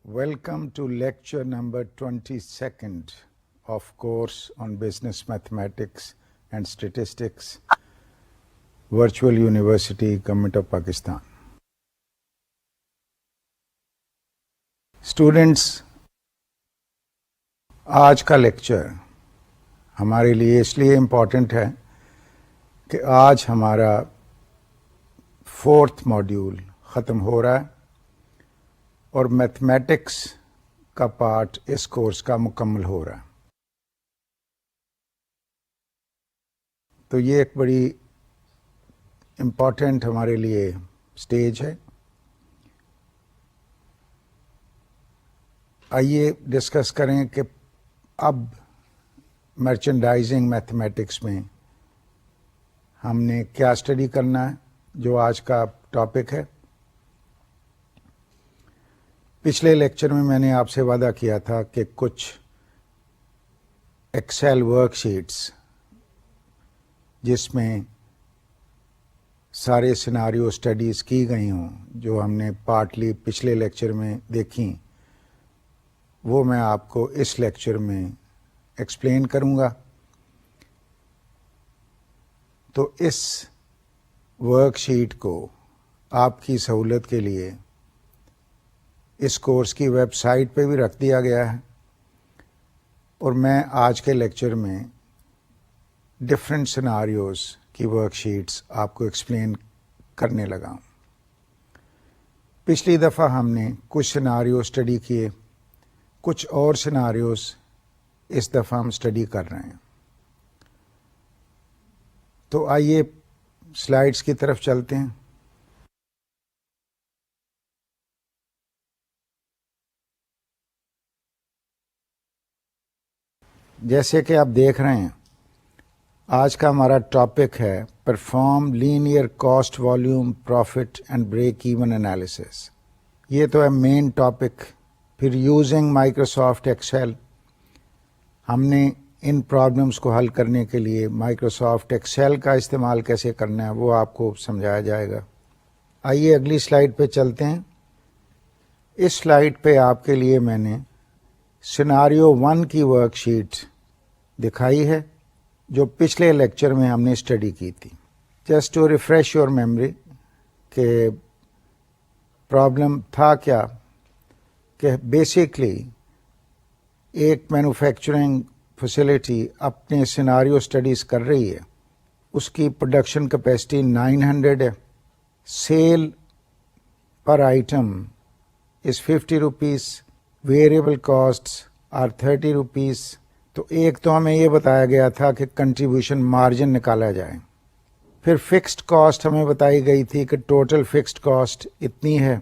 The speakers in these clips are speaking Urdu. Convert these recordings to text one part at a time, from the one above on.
Welcome to lecture number 22nd of course on Business Mathematics and Statistics, Virtual University, Government of Pakistan. Students, آج کا لیکچر ہمارے لیے اس لیے امپورٹنٹ ہے کہ آج ہمارا 4th ماڈیول ختم ہو رہا ہے اور میتھمیٹکس کا پارٹ اس کورس کا مکمل ہو رہا ہے. تو یہ ایک بڑی امپورٹنٹ ہمارے لیے سٹیج ہے. آئیے ڈسکس کریں کہ اب مرچنڈائزنگ میتھمیٹکس میں ہم نے کیا اسٹڈی کرنا ہے، جو آج کا ٹاپک ہے. پچھلے لیکچر میں نے آپ سے وعدہ کیا تھا کہ کچھ ایکسل ورک شیٹس جس میں سارے سیناریو اسٹڈیز کی گئی ہوں، جو ہم نے پارٹلی پچھلے لیکچر میں دیکھیں، وہ میں آپ کو اس لیکچر میں ایکسپلین کروں گا. تو اس ورک شیٹ کو آپ کی سہولت کے لیے اس کورس کی ویب سائٹ پہ بھی رکھ دیا گیا ہے، اور میں آج کے لیکچر میں ڈفرینٹ سیناریوز کی ورک شیٹس آپ کو ایکسپلین کرنے لگا ہوں. پچھلی دفعہ ہم نے کچھ سیناریو اسٹڈی کیے، کچھ اور سیناریوز اس دفعہ ہم اسٹڈی کر رہے ہیں. تو آئیے سلائیڈز کی طرف چلتے ہیں. جیسے کہ آپ دیکھ رہے ہیں، آج کا ہمارا ٹاپک ہے perform linear cost volume profit and break even analysis. یہ تو ہے مین ٹاپک. پھر یوزنگ مائکروسافٹ ایکسل، ہم نے ان پرابلمس کو حل کرنے کے لیے مائکروسافٹ ایکسل کا استعمال کیسے کرنا ہے وہ آپ کو سمجھایا جائے گا. آئیے اگلی سلائیڈ پہ چلتے ہیں. اس سلائیڈ پہ آپ کے لیے میں نے سیناریو 1 کی ورک شیٹ دکھائی ہے، جو پچھلے لیکچر میں ہم نے اسٹڈی کی تھی. Just to refresh your memory کہ پرابلم تھا کیا، کہ بیسکلی ایک مینوفیکچرنگ فیسلٹی اپنے سیناریو اسٹڈیز کر رہی ہے. اس کی پروڈکشن کیپیسٹی 900 ہے. Sale per item is 50 rupees. Variable costs are 30 rupees. تو ایک تو ہمیں یہ بتایا گیا تھا کہ کنٹریبیوشن مارجن نکالا جائے. پھر فکسڈ کاسٹ ہمیں بتائی گئی تھی کہ ٹوٹل فکسڈ کاسٹ اتنی ہے،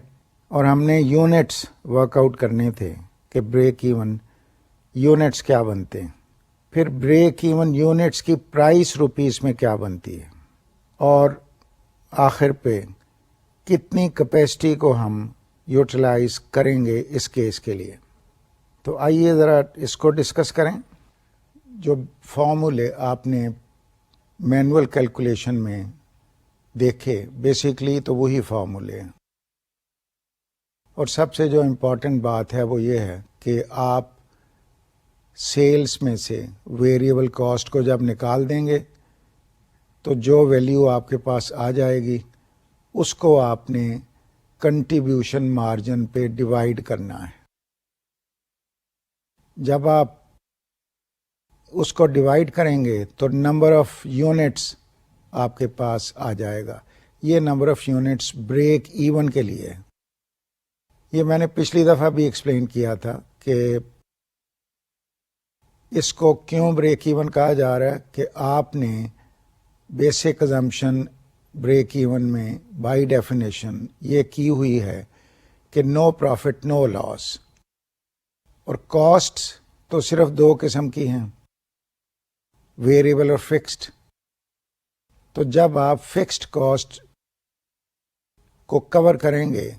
اور ہم نے یونٹس ورک آؤٹ کرنے تھے کہ بریک ایون یونٹس کیا بنتے ہیں. پھر بریک ایون یونٹس کی پرائس روپیز میں کیا بنتی ہے، اور آخر پہ کتنی کیپیسٹی کو ہم یوٹیلائز کریں گے اس کیس کے لیے. تو آئیے ذرا اس کو ڈسکس کریں. جو فارمولے آپ نے مینول کیلکولیشن میں دیکھے، بیسکلی تو وہی فارمولے ہیں. اور سب سے جو امپورٹنٹ بات ہے وہ یہ ہے کہ آپ سیلز میں سے ویریبل کاسٹ کو جب نکال دیں گے تو جو ویلیو آپ کے پاس آ جائے گی اس کو آپ نے کنٹریبیوشن مارجن پہ ڈیوائڈ کرنا ہے. جب آپ اس کو ڈیوائڈ کریں گے تو نمبر آف یونٹس آپ کے پاس آ جائے گا. یہ number of units break even کے لیے. یہ میں نے پچھلی دفعہ بھی ایکسپلین کیا تھا کہ اس کو کیوں بریک ایون کہا جا رہا ہے، کہ آپ نے بیسک ازمپشن بریک ایون میں بائی ڈیفینیشن یہ کی ہوئی ہے کہ نو پروفٹ نو لاس. اور کاسٹ تو صرف 2 قسم کی ہیں، ویریبل اور فکسڈ. تو جب آپ فکسڈ کاسٹ کو کور کریں گے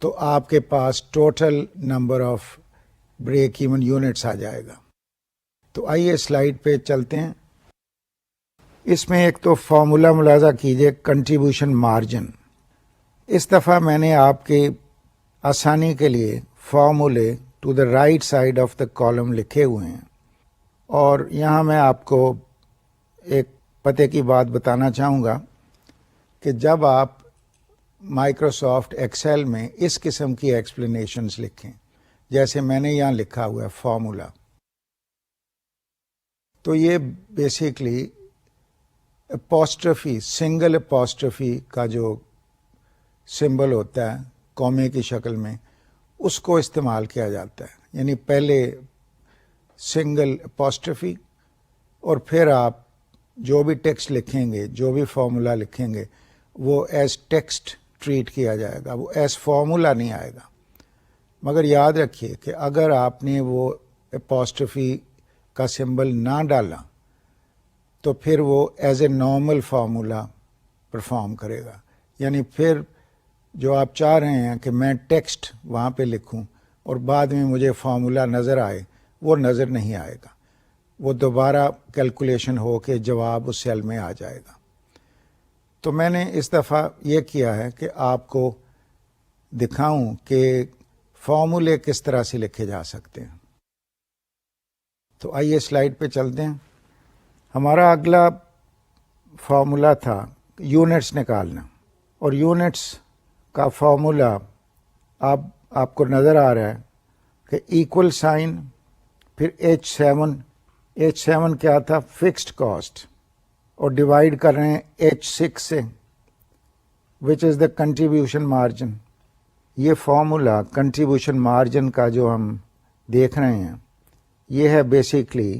تو آپ کے پاس total number of break even units آ جائے گا. تو آئیے سلائیڈ پہ چلتے ہیں. اس میں ایک تو فارمولا ملاحظہ کیجئے، کنٹریبیوشن مارجن. اس دفعہ میں نے آپ کے آسانی کے لیے فارمولے to the right side of the column لکھے ہوئے ہیں. اور یہاں میں آپ کو ایک پتے کی بات بتانا چاہوں گا کہ جب آپ مائکروسافٹ ایکسل میں اس قسم کی ایکسپلینیشنز لکھیں جیسے میں نے یہاں لکھا ہوا ہے فارمولا، تو یہ بیسیکلی اپوسٹرفی، سنگل اپوسٹرفی کا جو سمبل ہوتا ہے کومے کی شکل میں، اس کو استعمال کیا جاتا ہے. یعنی پہلے سنگل اپوسٹرفی اور پھر آپ جو بھی ٹیکسٹ لکھیں گے، جو بھی فارمولا لکھیں گے، وہ ایز ٹیکسٹ ٹریٹ کیا جائے گا، وہ ایز فارمولا نہیں آئے گا. مگر یاد رکھیے کہ اگر آپ نے وہ اپوسٹرفی کا سمبل نہ ڈالا تو پھر وہ as a normal formula perform کرے گا. یعنی پھر جو آپ چاہ رہے ہیں کہ میں ٹیکسٹ وہاں پہ لکھوں اور بعد میں مجھے فارمولا نظر آئے، وہ نظر نہیں آئے گا، وہ دوبارہ کیلکولیشن ہو کے جواب اس سیل میں آ جائے گا. تو میں نے اس دفعہ یہ کیا ہے کہ آپ کو دکھاؤں کہ فارمولے کس طرح سے لکھے جا سکتے ہیں. تو آئیے سلائیڈ پہ چلتے ہیں. ہمارا اگلا فارمولا تھا یونٹس نکالنا، اور یونٹس کا فارمولا آپ کو نظر آ رہا ہے کہ ایکول سائن، پھر H7 کیا تھا؟ فکسڈ کاسٹ، اور ڈیوائڈ کر رہے ہیں H6 سے which is the contribution margin. یہ فارمولا کنٹریبیوشن مارجن کا جو ہم دیکھ رہے ہیں یہ ہے basically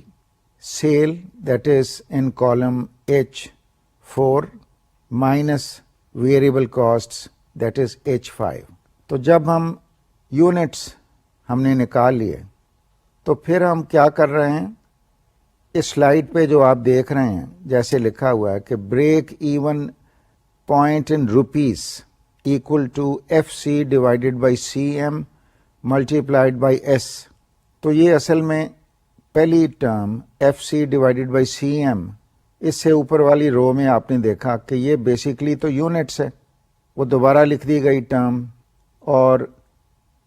sale that is in column H4 minus variable cost that is H5. تو جب ہم یونٹس ہم نے نکال لیے تو پھر ہم کیا کر رہے ہیں؟ اس سلائیڈ پہ جو آپ دیکھ رہے ہیں جیسے لکھا ہوا ہے کہ break even point in rupees equal to FC divided by CM multiplied by S. تو یہ اصل میں پہلی term FC divided by CM، اس سے اوپر والی رو میں آپ نے دیکھا کہ یہ بیسیکلی تو یونٹس ہے، وہ دوبارہ لکھ دی گئی ٹرم. اور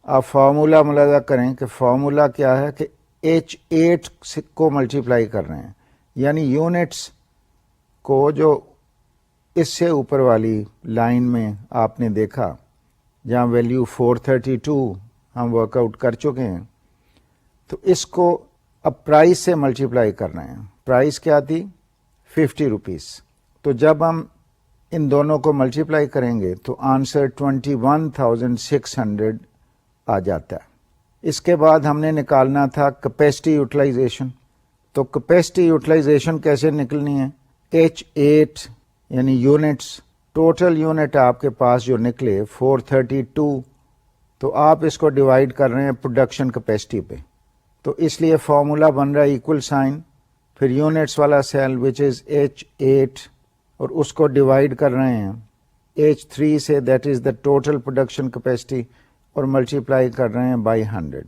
آپ فارمولا ملاحظہ کریں کہ فارمولا کیا ہے کہ H8 کو ملٹیپلائی کر رہے ہیں، یعنی یونٹس کو جو اس سے اوپر والی لائن میں آپ نے دیکھا جہاں ویلیو 432 ہم ورک آؤٹ کر چکے ہیں، تو اس کو اب پرائس سے ملٹیپلائی کر رہے ہیں. پرائس کیا تھی؟ 50 روپیز. تو جب ہم ان دونوں کو ملٹیپلائی کریں گے تو آنسر 21,600 آ جاتا ہے. اس کے بعد ہم نے نکالنا تھا کیپیسٹی یوٹیلائزیشن. تو کیپیسٹی یوٹیلائزیشن کیسے نکلنی ہے؟ H8 یعنی یونٹس، ٹوٹل یونٹ آپ کے پاس جو نکلے 432، تو آپ اس کو ڈیوائڈ کر رہے ہیں پروڈکشن کیپیسٹی پہ. تو اس لیے فارمولا بن رہا ہے ایکول سائن، پھر یونٹس والا سیل وچ از H8 اور اس کو ڈیوائڈ کر رہے ہیں H3 سے that is the total production capacity اور ملٹیپلائی کر رہے ہیں بائی 100.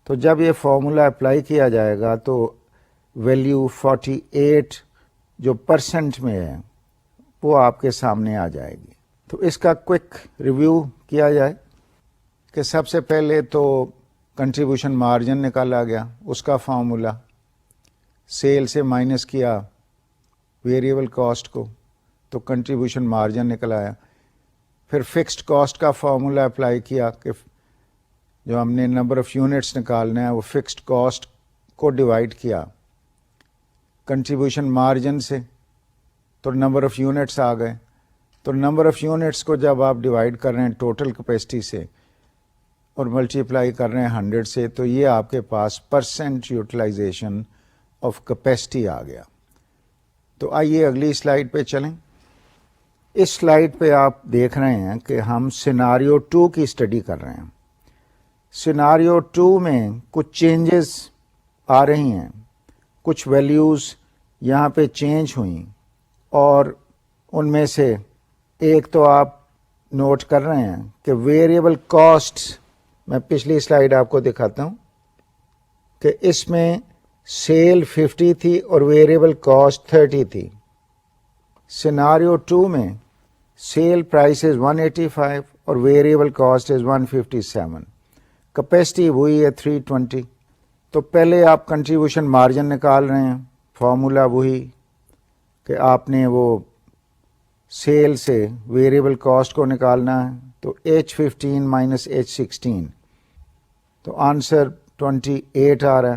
تو جب یہ فارمولا اپلائی کیا جائے گا تو ویلیو 48 جو پرسنٹ میں ہے وہ آپ کے سامنے آ جائے گی. تو اس کا کوئک ریویو کیا جائے کہ سب سے پہلے تو کنٹریبیوشن مارجن نکالا گیا، اس کا فارمولا سیل سے مائنس کیا ویریبل کاسٹ کو تو کنٹریبیوشن مارجن نکل آیا. پھر فکسڈ کاسٹ کا فارمولا اپلائی کیا کہ جو ہم نے نمبر آف یونٹس نکالنا ہے وہ فکسڈ کاسٹ کو ڈیوائڈ کیا کنٹریبیوشن مارجن سے تو نمبر آف یونٹس آ گئے. تو نمبر آف یونٹس کو جب آپ ڈیوائڈ کر رہے ہیں ٹوٹل کیپیسٹی سے اور ملٹیپلائی کر رہے ہیں 100 سے تو یہ آپ کے پاس پرسنٹ یوٹیلائزیشن آف کیپیسٹی آ گیا. تو آئیے اگلی سلائیڈ پہ چلیں. اس سلائیڈ پہ آپ دیکھ رہے ہیں کہ ہم سیناریو 2 کی اسٹڈی کر رہے ہیں. سیناریو 2 میں کچھ چینجز آ رہی ہیں، کچھ ویلیوز یہاں پہ چینج ہوئیں، اور ان میں سے ایک تو آپ نوٹ کر رہے ہیں کہ ویریبل کاسٹ، میں پچھلی سلائیڈ آپ کو دکھاتا ہوں کہ اس میں سیل 50 تھی اور ویریبل کاسٹ 30 تھی. سیناریو 2 میں سیل پرائس از 185 اور ویریبل کاسٹ از 157. کیپیسٹی وہی ہے 320. تو پہلے آپ کنٹریبیوشن مارجن نکال رہے ہیں, فارمولا وہی کہ آپ نے وہ سیل سے ویریبل کاسٹ کو نکالنا ہے, تو H15 مائنس H16, تو آنسر 28 آ رہا ہے.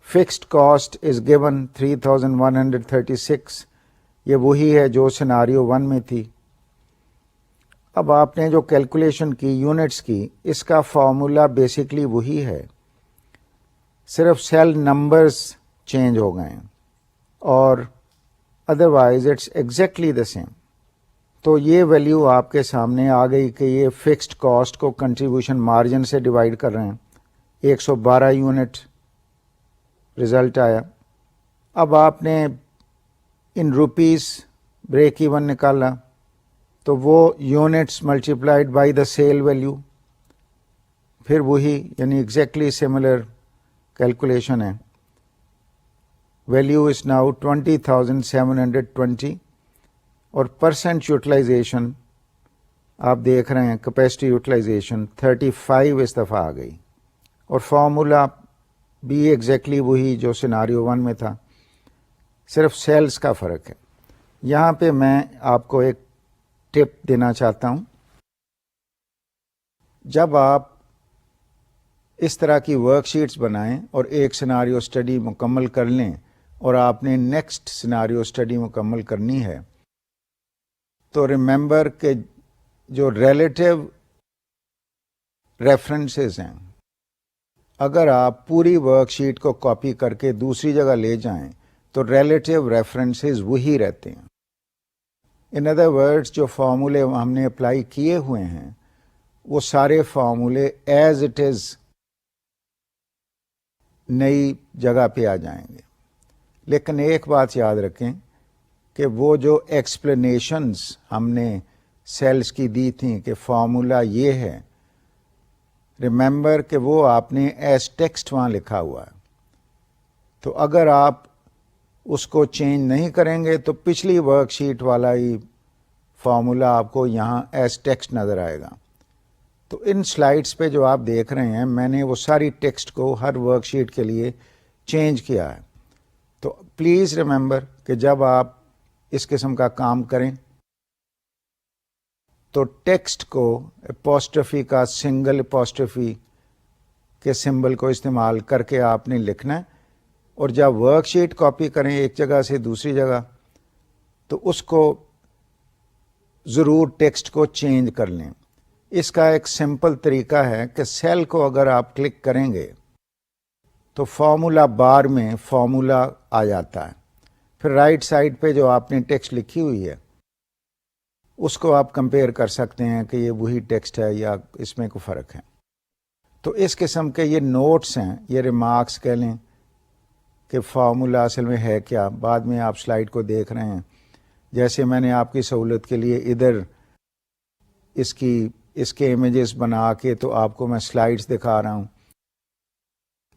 فکسڈ کاسٹ از گیون 3136, یہ وہی ہے جو سیناریو 1 میں تھی. اب آپ نے جو کیلکولیشن کی یونٹس کی, اس کا فارمولا بیسکلی وہی ہے, صرف سیل نمبرز چینج ہو گئے ہیں اور otherwise it's exactly the same. تو یہ ویلیو آپ کے سامنے آ گئی کہ یہ فکسڈ کاسٹ کو کنٹریبیوشن مارجن سے ڈیوائڈ کر رہے ہیں. 112 یونٹ رزلٹ آیا. اب آپ نے ان روپیز بریک ایون نکالا, تو وہ units multiplied by the sale value, پھر وہی یعنی ایگزیکٹلی سملر کیلکولیشن ہے. ویلیو از ناؤ 20,720 اور پرسنٹ یوٹیلائزیشن آپ دیکھ رہے ہیں, کیپیسٹی یوٹیلائزیشن 35 اس دفعہ آ گئی, اور فارمولا بھی ایگزیکٹلی وہی جو سیناریو 1 میں تھا, صرف سیلز کا فرق ہے. یہاں پہ میں آپ کو ایک ٹپ دینا چاہتا ہوں. جب آپ اس طرح کی ورک شیٹس بنائیں اور ایک سیناریو اسٹڈی مکمل کر لیں اور آپ نے نیکسٹ سیناریو اسٹڈی مکمل کرنی ہے, تو ریممبر کہ جو ریلیٹو ریفرنسز ہیں, اگر آپ پوری ورک شیٹ کو کاپی کر کے دوسری جگہ لے جائیں تو ریلیٹو ریفرنسز وہی رہتے ہیں. ان ادر ورڈز جو فارمولے ہم نے اپلائی کیے ہوئے ہیں وہ سارے فارمولے ایز اٹ از نئی جگہ پہ آ جائیں گے. لیکن ایک بات یاد رکھیں کہ وہ جو ایکسپلینیشنز ہم نے سیلز کی دی تھیں کہ فارمولا یہ ہے, ریممبر کہ وہ آپ نے ایز ٹیکسٹ وہاں لکھا ہوا ہے. تو اگر آپ اس کو چینج نہیں کریں گے تو پچھلی ورک شیٹ والا ہی فارمولا آپ کو یہاں ایز ٹیکسٹ نظر آئے گا. تو ان سلائڈس پہ جو آپ دیکھ رہے ہیں, میں نے وہ ساری ٹیکسٹ کو ہر ورک شیٹ کے لیے چینج کیا ہے. تو پلیز ریممبر کہ جب آپ اس قسم کا کام کریں تو ٹیکسٹ کو اپوسٹرفی کا سنگل اپوسٹرفی کے سمبل کو استعمال کر کے آپ نے لکھنا ہے, اور جب ورک شیٹ کاپی کریں ایک جگہ سے دوسری جگہ تو اس کو ضرور ٹیکسٹ کو چینج کر لیں. اس کا ایک سمپل طریقہ ہے کہ سیل کو اگر آپ کلک کریں گے تو فارمولا بار میں فارمولا آ جاتا ہے, پھر رائٹ سائڈ پہ جو آپ نے ٹیکسٹ لکھی ہوئی ہے اس کو آپ کمپیئر کر سکتے ہیں کہ یہ وہی ٹیکسٹ ہے یا اس میں کوئی فرق ہے. تو اس قسم کے یہ نوٹس ہیں, یہ ریمارکس کہہ لیں کہ فارمولا اصل میں ہے کیا. بعد میں آپ سلائیڈ کو دیکھ رہے ہیں, جیسے میں نے آپ کی سہولت کے لیے ادھر اس کے امیجز بنا کے تو آپ کو میں سلائیڈز دکھا رہا ہوں,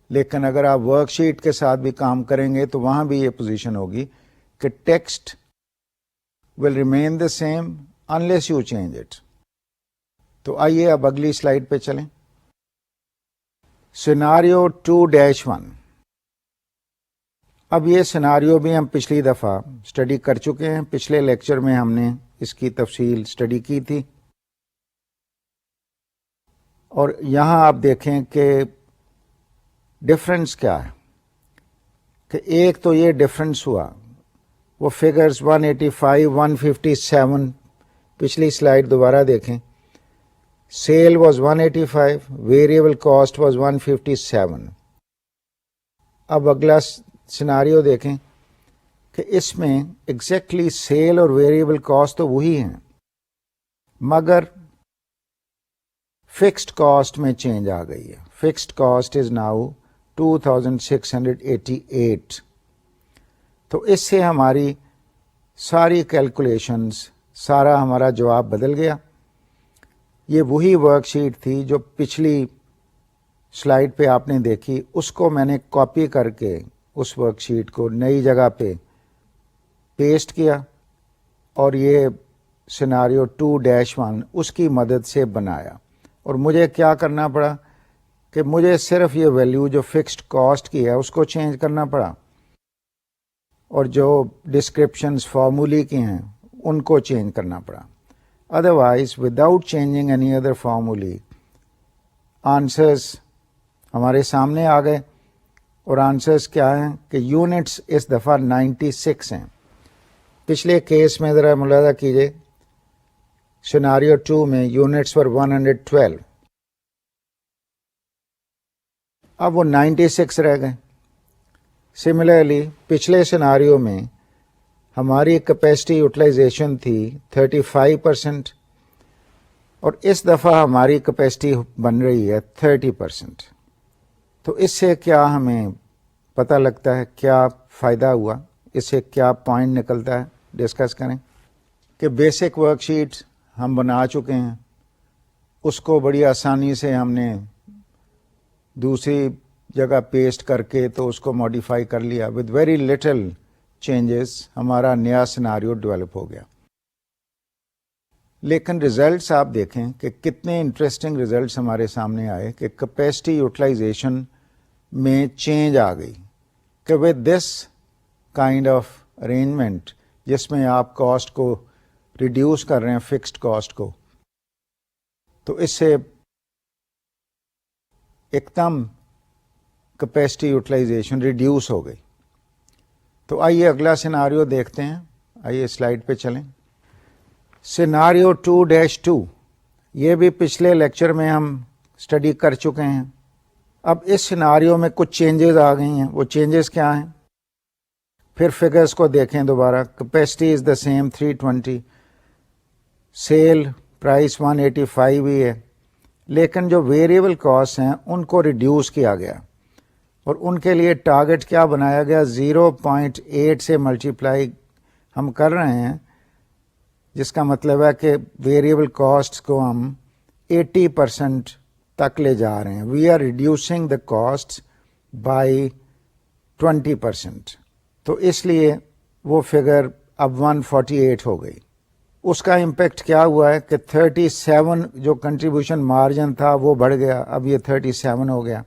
لیکن اگر آپ ورک شیٹ کے ساتھ بھی کام کریں گے تو وہاں بھی یہ پوزیشن ہوگی کہ text will remain the same unless you change it. تو آئیے اب اگلی سلائیڈ پہ چلیں. سیناریو 2-1. اب یہ سیناریو بھی ہم پچھلی دفعہ اسٹڈی کر چکے ہیں, پچھلے لیکچر میں ہم نے اس کی تفصیل اسٹڈی کی تھی. اور یہاں آپ دیکھیں کہ ڈفرنس کیا ہے, کہ ایک تو یہ ڈفرنس ہوا وہ فگرز 185 157, پچھلی سلائیڈ دوبارہ دیکھیں. Sale was 185, variable cost was 157. اب اگلا سیناریو دیکھیں کہ اس میں ایگزیکٹلی سیل اور ویریبل کاسٹ تو وہی ہیں, مگر فکسڈ کاسٹ میں چینج آ گئی ہے. Fixed cost is now 2688. تو اس سے ہماری ساری کیلکولیشنز, سارا ہمارا جواب بدل گیا. یہ وہی ورک شیٹ تھی جو پچھلی سلائیڈ پہ آپ نے دیکھی, اس کو میں نے کاپی کر کے اس ورک شیٹ کو نئی جگہ پہ پیسٹ کیا, اور یہ سیناریو 2-1 اس کی مدد سے بنایا. اور مجھے کیا کرنا پڑا کہ مجھے صرف یہ ویلیو جو فکسڈ کاسٹ کی ہے اس کو چینج کرنا پڑا اور جو ڈسکرپشنز فارمولی کی ہیں ان کو چینج کرنا پڑا. Otherwise without changing any other formulae answers ہمارے سامنے آ گئے. اور آنسرز کیا ہیں کہ یونٹس اس دفعہ 96 ہیں. پچھلے کیس میں ذرا ملاحظہ کیجئے، سیناریو 2 میں یونٹس پر 112، اب وہ 96 رہ گئے. سملرلی پچھلے سیناریو میں ہماری کیپیسٹی یوٹیلائزیشن تھی 35% اور اس دفعہ ہماری کیپیسٹی بن رہی ہے 30%. تو اس سے کیا ہمیں پتہ لگتا ہے، کیا فائدہ ہوا، اس سے کیا پوائنٹ نکلتا ہے، ڈسکس کریں. کہ بیسک ورک شیٹ ہم بنا چکے ہیں، اس کو بڑی آسانی سے ہم نے دوسری جگہ پیسٹ کر کے تو اس کو ماڈیفائی کر لیا. ود ویری لٹل چینجز ہمارا نیا سیناریو ڈیولپ ہو گیا. لیکن ریزلٹس آپ دیکھیں کہ کتنے انٹرسٹنگ ریزلٹس ہمارے سامنے آئے کہ کیپیسٹی یوٹیلائزیشن میں چینج آ گئی. کہ with this kind of arrangement جس میں آپ کاسٹ کو ریڈیوس کر رہے ہیں، فکسڈ کاسٹ کو، تو اس سے ایک دم کیپیسٹی یوٹیلائزیشن ریڈیوس ہو گئی. تو آئیے اگلا سیناریو دیکھتے ہیں. آئیے سلائڈ پہ چلیں. سیناریو 2-2 یہ بھی پچھلے لیکچر میں ہم اسٹڈی کر چکے ہیں. اب اس سیناریو میں کچھ چینجز آ گئی ہیں. وہ چینجز کیا ہیں؟ پھر فگرز کو دیکھیں دوبارہ. Capacity is the same 320، cell price 185 بھی ہے، لیکن جو ویریبل کاسٹ ہیں ان کو ریڈیوس کیا گیا اور ان کے لیے ٹارگٹ کیا بنایا گیا، 0.8 سے ملٹیپلائی ہم کر رہے ہیں، جس کا مطلب ہے کہ ویریبل کاسٹ کو ہم 80% تک لے جا رہے ہیں. We are reducing the cost by 20%. تو اس لیے وہ فگر اب 148 ہو گئی. اس کا امپیکٹ کیا ہوا ہے کہ 37 جو کنٹریبیوشن مارجن تھا وہ بڑھ گیا، اب یہ 37 ہو گیا.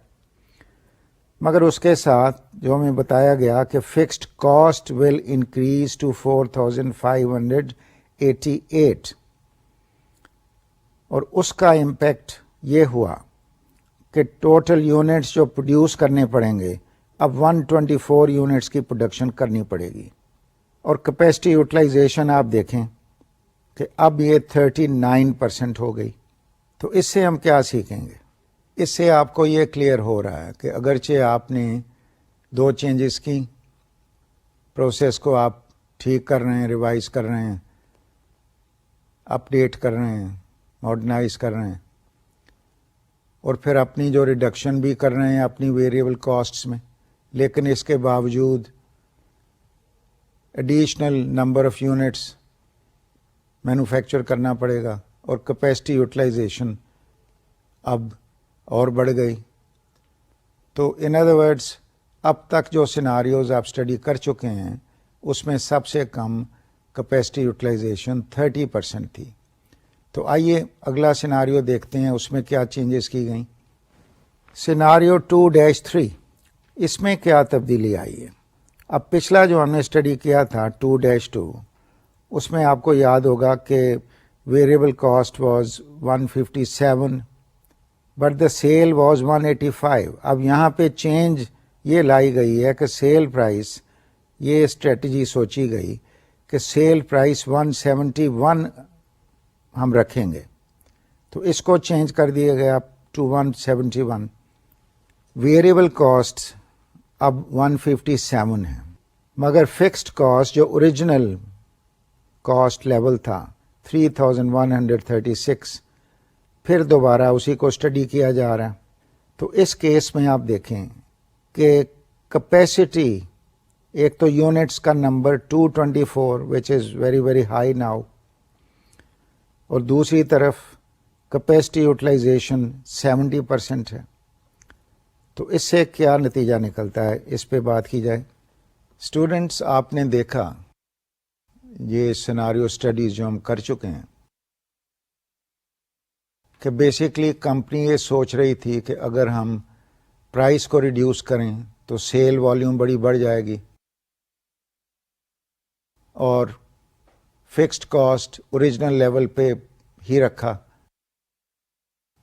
مگر اس کے ساتھ جو ہمیں بتایا گیا کہ fixed cost will increase to 4588 اور اس کا امپیکٹ یہ ہوا کہ ٹوٹل یونٹس جو پروڈیوس کرنے پڑیں گے اب 124 یونٹس کی پروڈکشن کرنی پڑے گی. اور کیپیسٹی یوٹیلائزیشن آپ دیکھیں کہ اب یہ 39% ہو گئی. تو اس سے ہم کیا سیکھیں گے؟ اس سے آپ کو یہ کلیئر ہو رہا ہے کہ اگرچہ آپ نے 2 چینجز کی، پروسیس کو آپ ٹھیک کر رہے ہیں، ریوائز کر رہے ہیں، اپڈیٹ کر رہے ہیں، ماڈرنائز کر رہے ہیں، اور پھر اپنی جو ریڈکشن بھی کر رہے ہیں اپنی ویریبل کاسٹس میں، لیکن اس کے باوجود additional number of units manufacture کرنا پڑے گا اور کیپیسٹی یوٹیلائزیشن اب اور بڑھ گئی. تو ان ادر ورڈس اب تک جو سیناریوز آپ اسٹڈی کر چکے ہیں اس میں سب سے کم کیپیسٹی یوٹیلائزیشن 30% تھی. تو آئیے اگلا سیناریو دیکھتے ہیں اس میں کیا چینجز کی گئیں. سیناریو 2-3 اس میں کیا تبدیلی آئی ہے؟ اب پچھلا جو ہم نے اسٹڈی کیا تھا 2-2 اس میں آپ کو یاد ہوگا کہ variable cost was 157 but the sale was 185. اب یہاں پہ چینج یہ لائی گئی ہے کہ سیل پرائس، یہ اسٹریٹجی سوچی گئی کہ سیل پرائس 171 ہم رکھیں گے، تو اس کو چینج کر دیا گیا ٹو 171. ویریبل کاسٹ اب 157 ہے، مگر فکسڈ کاسٹ جو اوریجنل کاسٹ لیول تھا 3136 پھر دوبارہ اسی کو اسٹڈی کیا جا رہا ہے. تو اس کیس میں آپ دیکھیں کہ کیپیسٹی ایک تو یونٹس کا number 224 which is very very high now, اور دوسری طرف کیپیسٹی یوٹیلائزیشن 70% ہے. تو اس سے کیا نتیجہ نکلتا ہے، اس پہ بات کی جائے. اسٹوڈنٹس آپ نے دیکھا یہ سیناریو اسٹڈیز جو ہم کر چکے ہیں کہ بیسیکلی کمپنی یہ سوچ رہی تھی کہ اگر ہم پرائس کو ریڈیوس کریں تو سیل والیوم بڑی بڑھ جائے گی اور فکسڈ کاسٹ اوریجنل لیول پہ ہی رکھا.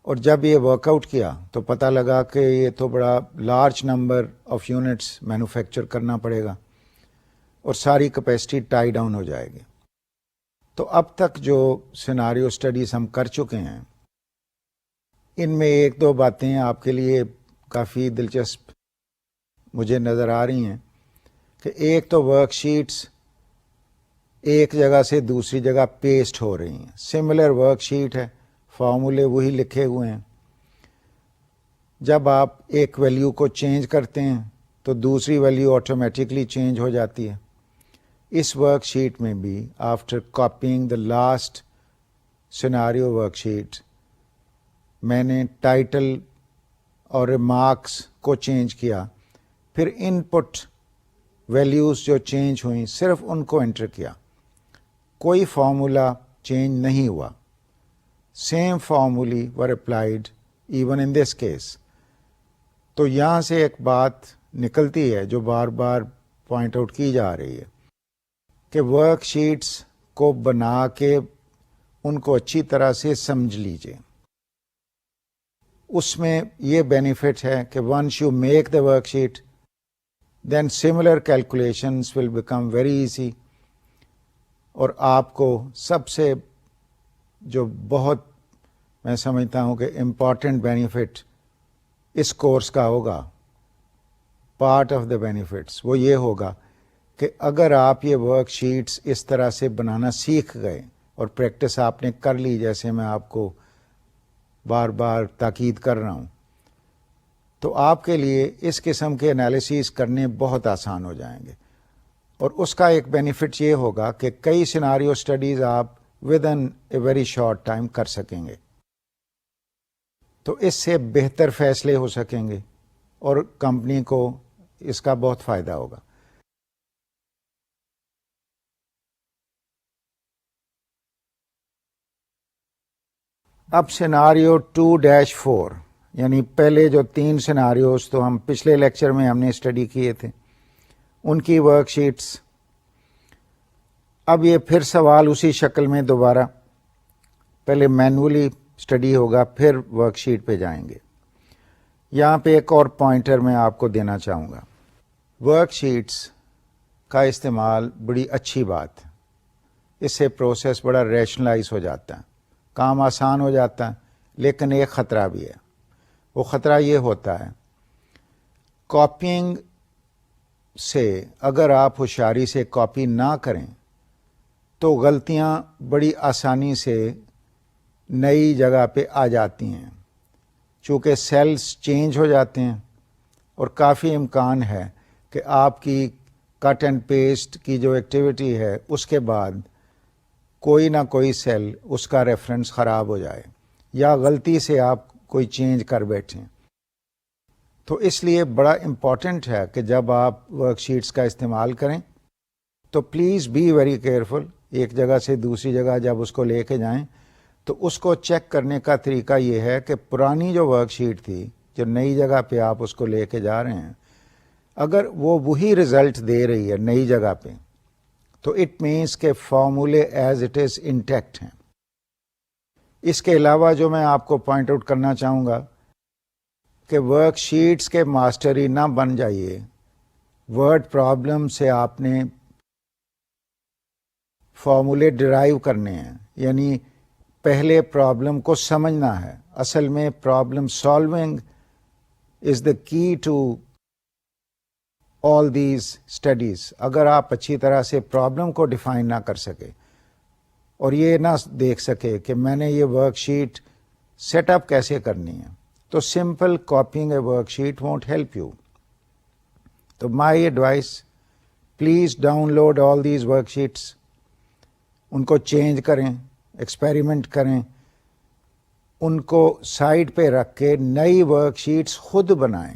اور جب یہ ورک آؤٹ کیا تو پتہ لگا کہ یہ تو بڑا large number of units manufacture کرنا پڑے گا اور ساری کیپیسٹی ٹائی ڈاؤن ہو جائے گی. تو اب تک جو سیناریو اسٹڈیز ہم کر چکے ہیں ان میں ایک دو باتیں آپ کے لیے کافی دلچسپ مجھے نظر آ رہی ہیں کہ ایک تو ورک شیٹس ایک جگہ سے دوسری جگہ پیسٹ ہو رہی ہیں. سملر ورک شیٹ ہے, فارمولے وہی لکھے ہوئے ہیں. جب آپ ایک ویلیو کو چینج کرتے ہیں تو دوسری ویلیو آٹومیٹکلی چینج ہو جاتی ہے. اس ورک شیٹ میں بھی after copying the last scenario worksheet میں نے ٹائٹل اور ریمارکس کو چینج کیا, پھر ان پٹ ویلیوز جو چینج ہوئیں صرف ان کو انٹر کیا, کوئی فارمولا چینج نہیں ہوا. Same formulae were applied even in this case. تو یہاں سے ایک بات نکلتی ہے جو بار بار پوائنٹ آؤٹ کی جا رہی ہے کہ ورک شیٹس کو بنا کے ان کو اچھی طرح سے سمجھ لیجیے. اس میں یہ بینیفٹ ہے کہ once you make the worksheet then similar calculations will become very easy. اور آپ کو سب سے جو بہت میں سمجھتا ہوں کہ امپورٹنٹ بینیفٹ اس کورس کا ہوگا, پارٹ آف دا بینیفٹس, وہ یہ ہوگا کہ اگر آپ یہ ورک شیٹس اس طرح سے بنانا سیکھ گئے اور پریکٹس آپ نے کر لی, جیسے میں آپ کو بار بار تاکید کر رہا ہوں, تو آپ کے لیے اس قسم کے انالیسیز کرنے بہت آسان ہو جائیں گے. اور اس کا ایک بینیفٹ یہ ہوگا کہ کئی سیناریو اسٹڈیز آپ with in a very short time کر سکیں گے. تو اس سے بہتر فیصلے ہو سکیں گے اور کمپنی کو اس کا بہت فائدہ ہوگا. اب سیناریو 2-4 یعنی پہلے جو 3 سیناریوز تو ہم پچھلے لیکچر میں ہم نے اسٹڈی کیے تھے ان کی ورک شیٹس. اب یہ پھر سوال اسی شکل میں دوبارہ پہلے مینولی اسٹڈی ہوگا پھر ورک شیٹ پہ جائیں گے. یہاں پہ ایک اور پوائنٹر میں آپ کو دینا چاہوں گا. ورک شیٹس کا استعمال بڑی اچھی بات ہے, اس سے پروسیس بڑا ریشنلائز ہو جاتا ہے, کام آسان ہو جاتا ہے. لیکن ایک خطرہ بھی ہے. وہ خطرہ یہ ہوتا ہے کاپینگ سے اگر آپ ہوشیاری سے کاپی نہ کریں تو غلطیاں بڑی آسانی سے نئی جگہ پہ آ جاتی ہیں, چونکہ سیلز چینج ہو جاتے ہیں اور کافی امکان ہے کہ آپ کی کٹ اینڈ پیسٹ کی جو ایکٹیویٹی ہے اس کے بعد کوئی نہ کوئی سیل اس کا ریفرنس خراب ہو جائے یا غلطی سے آپ کوئی چینج کر بیٹھیں. تو اس لیے بڑا امپورٹنٹ ہے کہ جب آپ ورک شیٹس کا استعمال کریں تو پلیز بی ویری کیئرفل. ایک جگہ سے دوسری جگہ جب اس کو لے کے جائیں تو اس کو چیک کرنے کا طریقہ یہ ہے کہ پرانی جو ورک شیٹ تھی جو نئی جگہ پہ آپ اس کو لے کے جا رہے ہیں اگر وہ وہی رزلٹ دے رہی ہے نئی جگہ پہ تو اٹ مینس کہ فارمولے ایز اٹ از انٹیکٹ ہیں. اس کے علاوہ جو میں آپ کو پوائنٹ آؤٹ کرنا چاہوں گا کہ ورک شیٹس کے ماسٹر ہی نہ بن جائیے. ورڈ پرابلم سے آپ نے فارمولے ڈرائیو کرنے ہیں, یعنی پہلے پرابلم کو سمجھنا ہے. اصل میں پرابلم سالونگ از دا کی ٹو آل دیز اسٹڈیز. اگر آپ اچھی طرح سے پرابلم کو ڈیفائن نہ کر سکے اور یہ نہ دیکھ سکے کہ میں نے یہ ورک شیٹ سیٹ اپ کیسے کرنی ہے, تو simple copying a worksheet won't help you. تو my advice, please download all these worksheets, ان کو چینج کریں, ایکسپیریمنٹ کریں, ان کو سائڈ پہ رکھ کے نئی ورک شیٹس خود بنائیں.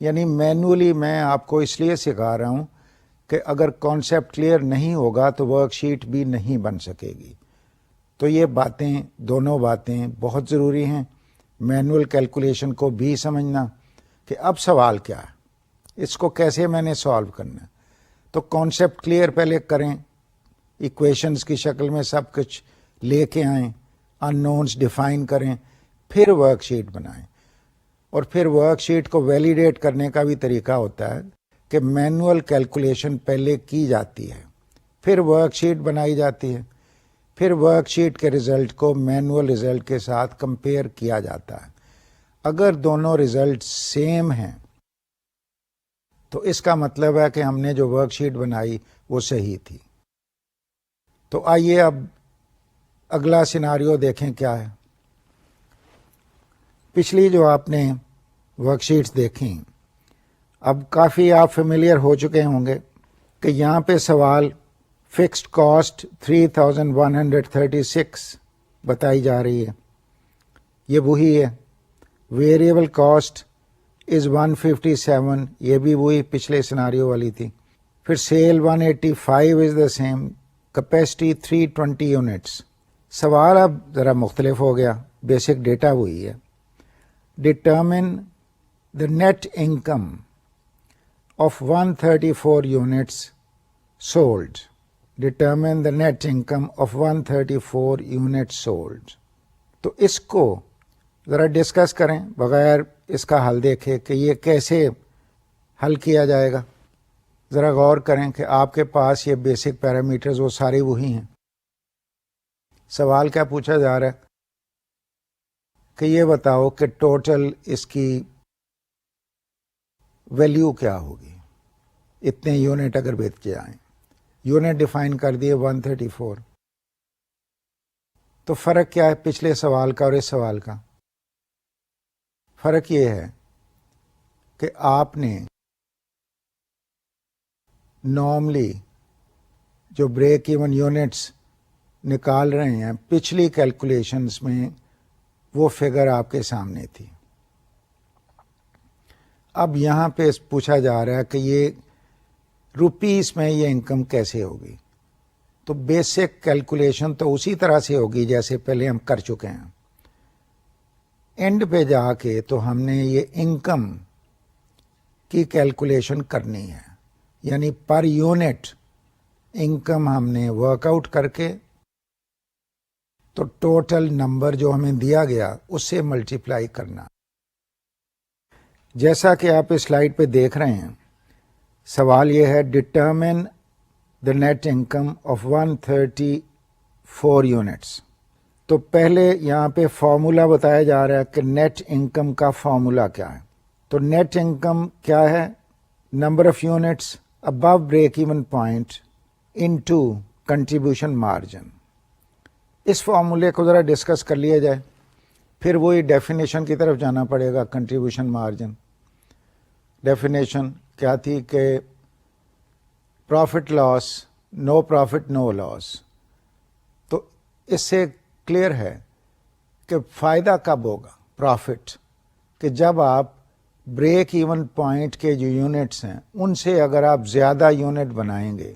یعنی مینولی میں آپ کو اس لیے سکھا رہا ہوں کہ اگر کانسیپٹ کلیئر نہیں ہوگا تو ورک شیٹ بھی نہیں بن سکے گی. تو یہ باتیں، دونوں باتیں بہت ضروری ہیں، مینول کیلکولیشن کو بھی سمجھنا کہ اب سوال کیا ہے، اس کو کیسے میں نے سالو کرنا ہے۔ تو کانسیپٹ کلیئر پہلے کریں، ایکویشنز کی شکل میں سب کچھ لے کے آئیں، ان نونس ڈیفائن کریں، پھر ورک شیٹ بنائیں۔ اور پھر ورک شیٹ کو ویلیڈیٹ کرنے کا بھی طریقہ ہوتا ہے کہ مینول کیلکولیشن پہلے کی جاتی ہے، پھر ورک شیٹ بنائی جاتی ہے، پھر ورک شیٹ کے ریزلٹ کو مینول ریزلٹ کے ساتھ کمپیئر کیا جاتا ہے۔ اگر دونوں ریزلٹ سیم ہیں تو اس کا مطلب ہے کہ ہم نے جو ورک شیٹ بنائی وہ صحیح تھی۔ تو آئیے اب اگلا سیناریو دیکھیں کیا ہے۔ پچھلی جو آپ نے ورک شیٹس دیکھیں، اب کافی آپ فیملیئر ہو چکے ہوں گے کہ یہاں پہ سوال فکسڈ کاسٹ 3136 بتائی جا رہی ہے، یہ وہی ہے۔ ویریبل کاسٹ از 157، یہ بھی وہی پچھلے سیناریو والی تھی۔ پھر sale 185 is the same, capacity 320 units. سوال اب ذرا مختلف ہو گیا، بیسک ڈیٹا وہی ہے۔ Determine the net income of 134 units sold. Determine the net income of 134 units sold. تو اس کو ذرا ڈسکس کریں بغیر اس کا حل دیکھے کہ یہ کیسے حل کیا جائے گا۔ ذرا غور کریں کہ آپ کے پاس یہ بیسک پیرامیٹرز وہ سارے وہی ہیں۔ سوال کیا پوچھا جا رہا ہے کہ یہ بتاؤ کہ ٹوٹل اس کی ویلیو کیا ہوگی، اتنے یونٹ اگر بیچ کے آئیں۔ یونٹ ڈیفائن کر دیے 134۔ تو فرق کیا ہے پچھلے سوال کا اور اس سوال کا؟ فرق یہ ہے کہ آپ نے نارملی جو بریک ایون یونٹس نکال رہے ہیں پچھلی کیلکولیشنز میں وہ فگر آپ کے سامنے تھی۔ اب یہاں پہ پوچھا جا رہا ہے کہ یہ روپیز میں یہ انکم کیسے ہوگی۔ تو بیسک کیلکولیشن تو اسی طرح سے ہوگی جیسے پہلے ہم کر چکے ہیں۔ اینڈ پہ جا کے تو ہم نے یہ انکم کی کیلکولیشن کرنی ہے، یعنی پر یونٹ انکم ہم نے ورک آؤٹ کر کے تو ٹوٹل نمبر جو ہمیں دیا گیا اس سے ملٹیپلائی کرنا۔ جیسا کہ آپ اس سلائیڈ پہ دیکھ رہے ہیں، سوال یہ ہے determine the net income of 134 units. تو پہلے یہاں پہ فارمولا بتایا جا رہا ہے کہ نیٹ انکم کا فارمولا کیا ہے۔ تو نیٹ انکم کیا ہے؟ Number of units above break even point into contribution margin. اس فارمولے کو ذرا ڈسکس کر لیا جائے، پھر وہی ڈیفینیشن کی طرف جانا پڑے گا۔ کنٹریبیوشن مارجن ڈیفینیشن کیا تھی کہ پروفٹ لاس، نو پروفٹ نو لاس۔ تو اس سے کلیئر ہے کہ فائدہ کب ہوگا پروفٹ، کہ جب آپ بریک ایون پوائنٹ کے جو یونٹس ہیں ان سے اگر آپ زیادہ یونٹ بنائیں گے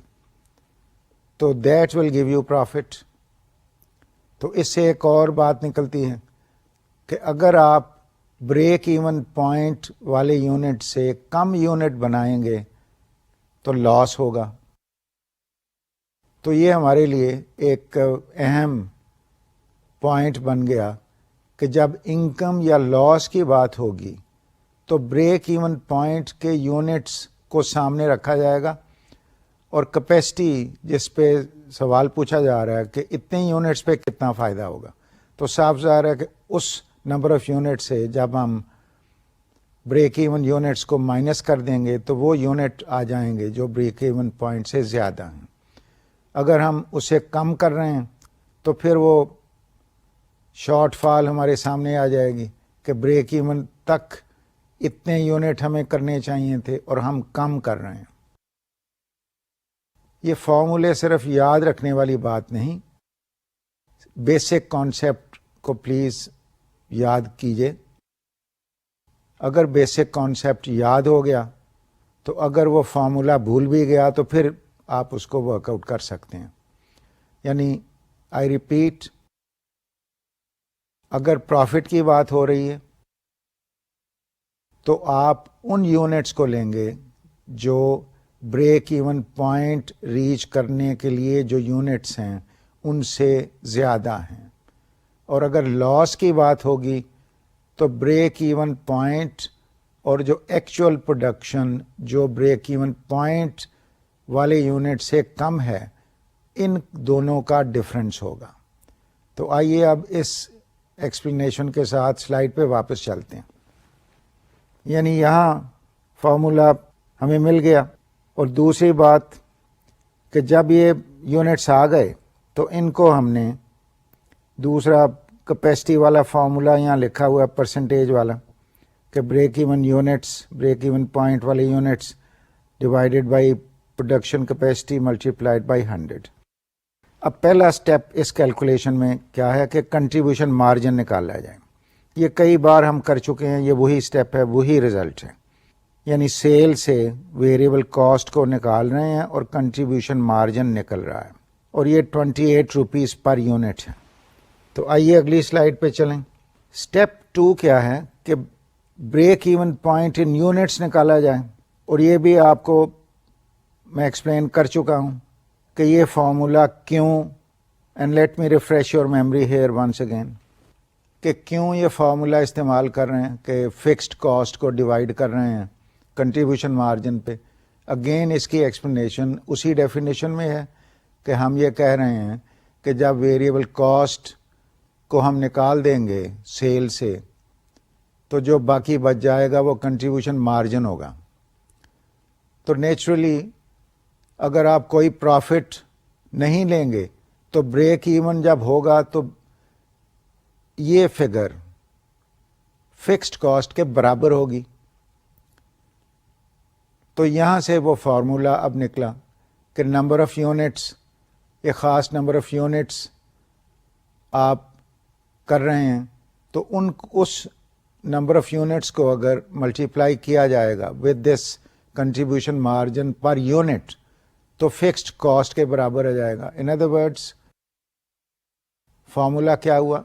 تو that will give you profit. تو اس سے ایک اور بات نکلتی ہے کہ اگر آپ بریک ایون پوائنٹ والے یونٹ سے کم یونٹ بنائیں گے تو لاس ہوگا۔ تو یہ ہمارے لیے ایک اہم پوائنٹ بن گیا کہ جب انکم یا لاس کی بات ہوگی تو بریک ایون پوائنٹ کے یونٹس کو سامنے رکھا جائے گا، اور کیپیسٹی جس پہ سوال پوچھا جا رہا ہے کہ اتنے یونٹس پہ کتنا فائدہ ہوگا، تو صاف ظاہر ہے کہ اس نمبر آف یونٹ سے جب ہم بریک ایون یونٹس کو مائنس کر دیں گے تو وہ یونٹ آ جائیں گے جو بریک ایون پوائنٹ سے زیادہ ہیں۔ اگر ہم اسے کم کر رہے ہیں تو پھر وہ شارٹ فال ہمارے سامنے آ جائے گی کہ بریک ایون تک اتنے یونٹ ہمیں کرنے چاہیے تھے اور ہم کم کر رہے ہیں۔ یہ فارمولے صرف یاد رکھنے والی بات نہیں، بیسک کانسیپٹ کو پلیز یاد کیجئے۔ اگر بیسک کانسیپٹ یاد ہو گیا تو اگر وہ فارمولا بھول بھی گیا تو پھر آپ اس کو ورک آؤٹ کر سکتے ہیں۔ یعنی آئی ریپیٹ، اگر پروفٹ کی بات ہو رہی ہے تو آپ ان یونٹس کو لیں گے جو بریک ایون پوائنٹ ریچ کرنے کے لیے جو یونٹس ہیں ان سے زیادہ ہیں. اور اگر لاس کی بات ہوگی تو بریک ایون پوائنٹ اور جو ایکچوئل پروڈکشن جو بریک ایون پوائنٹ والے یونٹ سے کم ہے ان دونوں کا ڈفرنس ہوگا. تو آئیے اب اس ایکسپلینیشن کے ساتھ سلائیڈ پہ واپس چلتے ہیں. یعنی یہاں فارمولا ہمیں مل گیا، اور دوسری بات کہ جب یہ یونٹس آ گئے تو ان کو ہم نے دوسرا کیپیسٹی والا فارمولا یہاں لکھا ہوا ہے پرسنٹیج والا کہ break even units break even point والے units divided by production capacity multiplied by 100. اب پہلا سٹیپ اس کیلکولیشن میں کیا ہے کہ کنٹریبیوشن مارجن نکالا جائے. یہ کئی بار ہم کر چکے ہیں، یہ وہی سٹیپ ہے، وہی رزلٹ ہے. یعنی سیل سے ویریبل کاسٹ کو نکال رہے ہیں اور کنٹریبیوشن مارجن نکل رہا ہے، اور یہ 28 روپیز پر یونٹ ہے. تو آئیے اگلی سلائیڈ پہ چلیں. سٹیپ 2 کیا ہے کہ break even point in units نکالا جائے، اور یہ بھی آپ کو میں ایکسپلین کر چکا ہوں کہ یہ فارمولا کیوں، and let me refresh your memory here once again, کہ کیوں یہ فارمولا استعمال کر رہے ہیں کہ فکسڈ کاسٹ کو ڈیوائڈ کر رہے ہیں کنٹریبیوشن مارجن پہ. اگین اس کی ایکسپلینیشن اسی ڈیفینیشن میں ہے کہ ہم یہ کہہ رہے ہیں کہ جب ویریبل کاسٹ کو ہم نکال دیں گے سیل سے تو جو باقی بچ جائے گا وہ کنٹریبیوشن مارجن ہوگا. تو نیچرلی اگر آپ کوئی پروفٹ نہیں لیں گے تو بریک ایون جب ہوگا تو یہ فگر فکسڈ کاسٹ کے برابر ہوگی. تو یہاں سے وہ فارمولا اب نکلا کہ نمبر آف یونٹس، ایک خاص نمبر آف یونٹس آپ کر رہے ہیں تو اس نمبر آف یونٹس کو اگر ملٹیپلائی کیا جائے گا with this contribution margin per unit تو فکسڈ کاسٹ کے برابر آ جائے گا. ان ادر ورڈس فارمولا کیا ہوا؟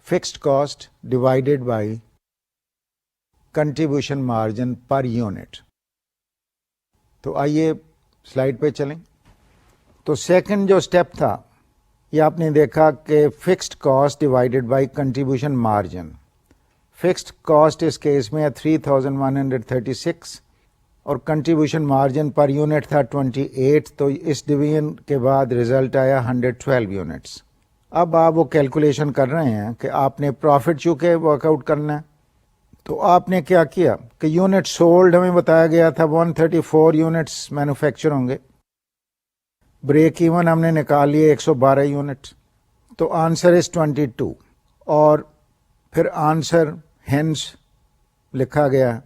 Fixed cost divided by contribution margin per unit. تو آئیے سلائیڈ پہ چلیں. تو سیکنڈ جو سٹیپ تھا یہ آپ نے دیکھا کہ fixed cost divided by contribution margin. Fixed cost اس کیس میں 3136 اور کنٹریبیوشن مارجن پر یونٹ تھا 28. تو اس ڈویژن کے بعد ریزلٹ آیا 112 یونٹس. اب آپ وہ کیلکولیشن کر رہے ہیں کہ آپ نے پروفٹ چونکہ ورک آؤٹ کرنا ہے، تو آپ نے کیا کیا کہ یونٹ سولڈ ہمیں بتایا گیا تھا 134 یونٹس مینوفیکچر ہوں گے. بریک ایون ہم نے نکال لیے 112 یونٹ. تو آنسر از 22، اور پھر آنسر ہینس لکھا گیا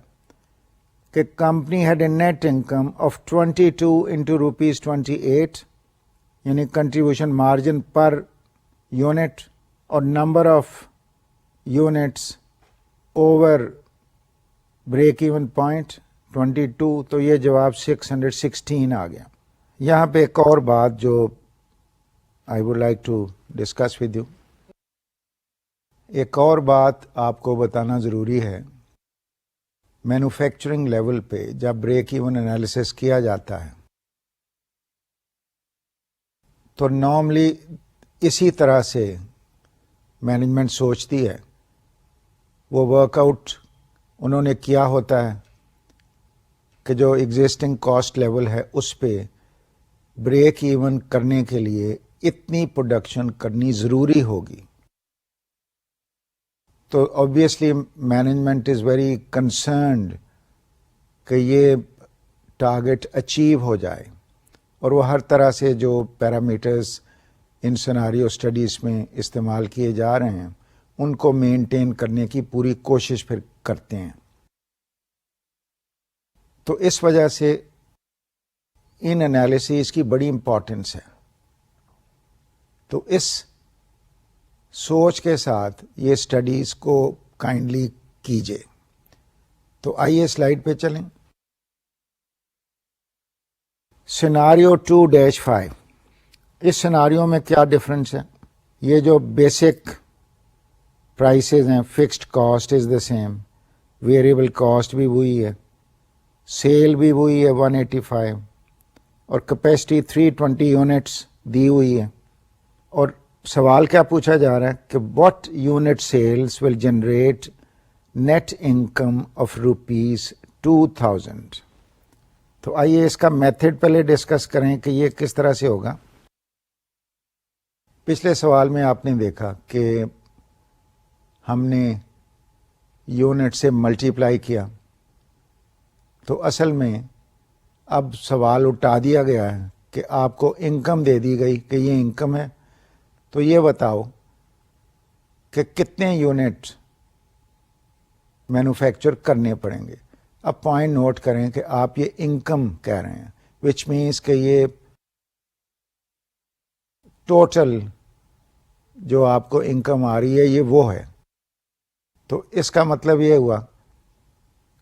کہ company had a net income of 22 into rupees 28، یعنی کنٹریبیوشن مارجن پر یونٹ اور number of units over break even point 22. تو یہ جواب 616 آ گیا. یہاں پہ ایک اور بات جو I would like to discuss with you, ایک اور بات آپ کو بتانا ضروری ہے. مینوفیکچرنگ لیول پہ جب بریک ایون انالیسس کیا جاتا ہے تو نارملی اسی طرح سے مینجمنٹ سوچتی ہے. وہ ورک آؤٹ انہوں نے کیا ہوتا ہے کہ جو ایگزسٹنگ کاسٹ لیول ہے اس پہ بریک ایون کرنے کے لیے اتنی پروڈکشن کرنی ضروری ہوگی. تو obviously management is very concerned کہ یہ ٹارگٹ اچیو ہو جائے، اور وہ ہر طرح سے جو پیرامیٹرز ان سیناریو اسٹڈیز میں استعمال کیے جا رہے ہیں ان کو مینٹین کرنے کی پوری کوشش پھر کرتے ہیں. تو اس وجہ سے ان انالیسیز کی بڑی امپورٹنس ہے. تو اس سوچ کے ساتھ یہ اسٹڈیز کو کائنڈلی کیجیے. تو آئیے سلائیڈ پہ چلیں. سیناریو 2-5، اس سیناریو میں کیا ڈفرنس ہے؟ یہ جو بیسک پرائسز ہیں, fixed cost is the same, variable cost بھی وہی ہے, سیل بھی وہی ہے 185, اور کیپیسٹی 320 یونٹس دی ہوئی ہے. اور سوال کیا پوچھا جا رہا ہے کہ what unit sales will generate net income of ₹2000. تو آئیے اس کا میتھڈ پہلے ڈسکس کریں کہ یہ کس طرح سے ہوگا. پچھلے سوال میں آپ نے دیکھا کہ ہم نے یونٹ سے ملٹیپلائی کیا, تو اصل میں اب سوال اٹھا دیا گیا ہے کہ آپ کو انکم دے دی گئی کہ یہ انکم ہے, تو یہ بتاؤ کہ کتنے یونٹ مینوفیکچر کرنے پڑیں گے. اب پوائنٹ نوٹ کریں کہ آپ یہ انکم کہہ رہے ہیں, وچ مینس کہ یہ ٹوٹل جو آپ کو انکم آ رہی ہے یہ وہ ہے. تو اس کا مطلب یہ ہوا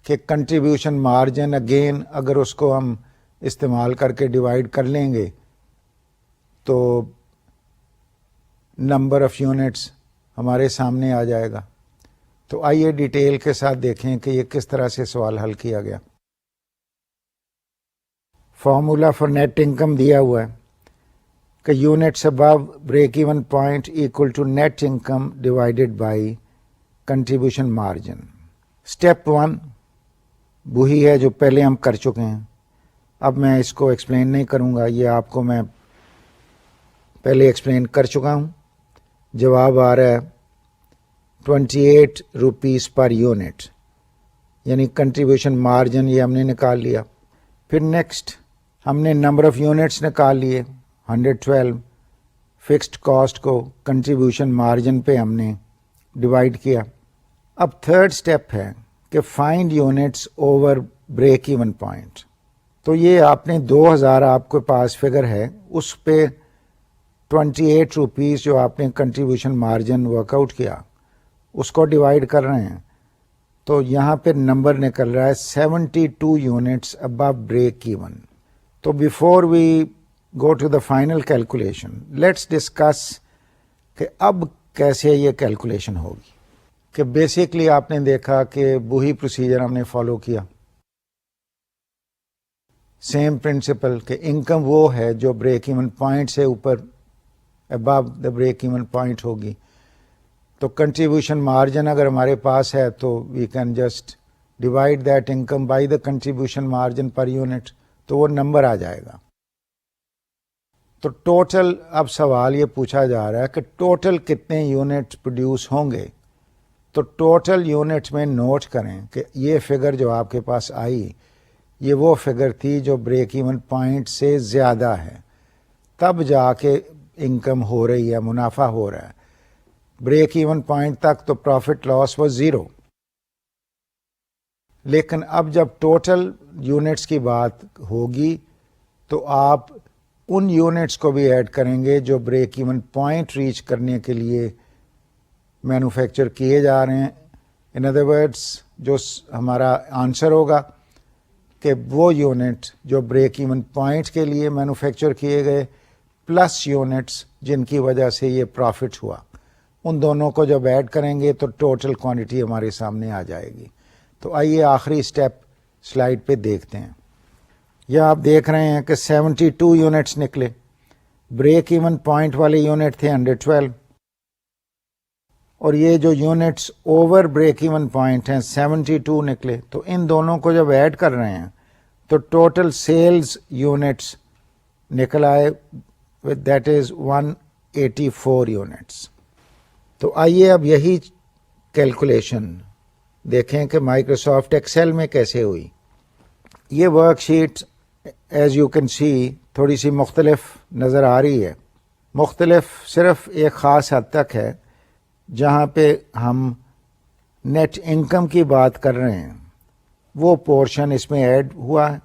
کہ کنٹریبیوشن مارجن اگین اگر اس کو ہم استعمال کر کے ڈیوائڈ کر لیں گے تو نمبر آف یونٹس ہمارے سامنے آ جائے گا. تو آئیے ڈیٹیل کے ساتھ دیکھیں کہ یہ کس طرح سے سوال حل کیا گیا. فارمولا فار نیٹ انکم دیا ہوا ہے کہ units above break even point equal to net income divided by contribution margin. Step 1 وہی ہے جو پہلے ہم کر چکے ہیں. اب میں اس کو ایکسپلین نہیں کروں گا, یہ آپ کو میں پہلے ایکسپلین کر چکا ہوں. جواب آ رہا ہے 28 روپیز پر یونٹ, یعنی کنٹریبیوشن مارجن یہ ہم نے نکال لیا. پھر نیکسٹ ہم نے نمبر آف یونٹس نکال لیے 112, فکسڈ کاسٹ کو کنٹریبیوشن مارجن پہ ہم نے ڈیوائڈ کیا. اب تھرڈ اسٹیپ ہے کہ find units over break even point. تو یہ آپ نے 2000 آپ کے پاس فگر ہے, اس پہ 28 روپیز جو آپ نے کنٹریبیوشن مارجن ورک آؤٹ کیا اس کو ڈیوائڈ کر رہے ہیں. تو یہاں پہ نمبر نکل رہا ہے 72 یونٹس ابو بریک ایون. تو before we go to the final calculation let's discuss کہ اب کیسے یہ کیلکولیشن ہوگی. کہ بیسکلی آپ نے دیکھا کہ وہی پروسیجر ہم نے فالو کیا, سیم پرنسپل کہ انکم وہ ہے جو بریک ایون پوائنٹ سے اوپر above the break even point ہوگی. تو کنٹریبیوشن مارجن اگر ہمارے پاس ہے تو we can just divide that income by the contribution margin per unit, تو وہ نمبر آ جائے گا. تو ٹوٹل اب سوال یہ پوچھا جا رہا ہے کہ ٹوٹل کتنے یونٹ پروڈیوس ہوں گے. تو ٹوٹل یونٹ میں نوٹ کریں کہ یہ فگر جو آپ کے پاس آئی یہ وہ فگر تھی جو بریک ایون پوائنٹ سے زیادہ ہے, تب جا کے انکم ہو رہی ہے, منافع ہو رہا ہے. بریک ایون پوائنٹ تک تو پروفٹ لاس واز 0. لیکن اب جب ٹوٹل یونٹس کی بات ہوگی تو آپ ان یونٹس کو بھی ایڈ کریں گے جو بریک ایون پوائنٹ ریچ کرنے کے لیے مینوفیکچر کیے جا رہے ہیں. ان ادر ورڈس جو ہمارا آنسر ہوگا کہ وہ یونٹ جو بریک ایون پوائنٹ کے لیے مینوفیکچر کیے گئے پلس یونٹس جن کی وجہ سے یہ پروفٹ ہوا, ان دونوں کو جب ایڈ کریں گے تو ٹوٹل کوانٹٹی ہمارے سامنے آ جائے گی. تو آئیے آخری اسٹیپ سلائڈ پہ دیکھتے ہیں. یہ آپ دیکھ رہے ہیں کہ 72 یونٹس نکلے. بریک ایون پوائنٹ والے یونٹ تھے 112, اور یہ جو units over break even point ہیں 72 نکلے. تو ان دونوں کو جب ایڈ کر رہے ہیں تو ٹوٹل سیلز یونٹس نکل آئے, دیٹ از 184 یونٹس. تو آئیے اب یہی کیلکولیشن دیکھیں کہ مائکروسافٹ ایکسل میں کیسے ہوئی. یہ work sheet as you can see تھوڑی سی مختلف نظر آ رہی ہے. مختلف صرف ایک خاص حد تک ہے جہاں پہ ہم نیٹ انکم کی بات کر رہے ہیں, وہ پورشن اس میں ایڈ ہوا ہے.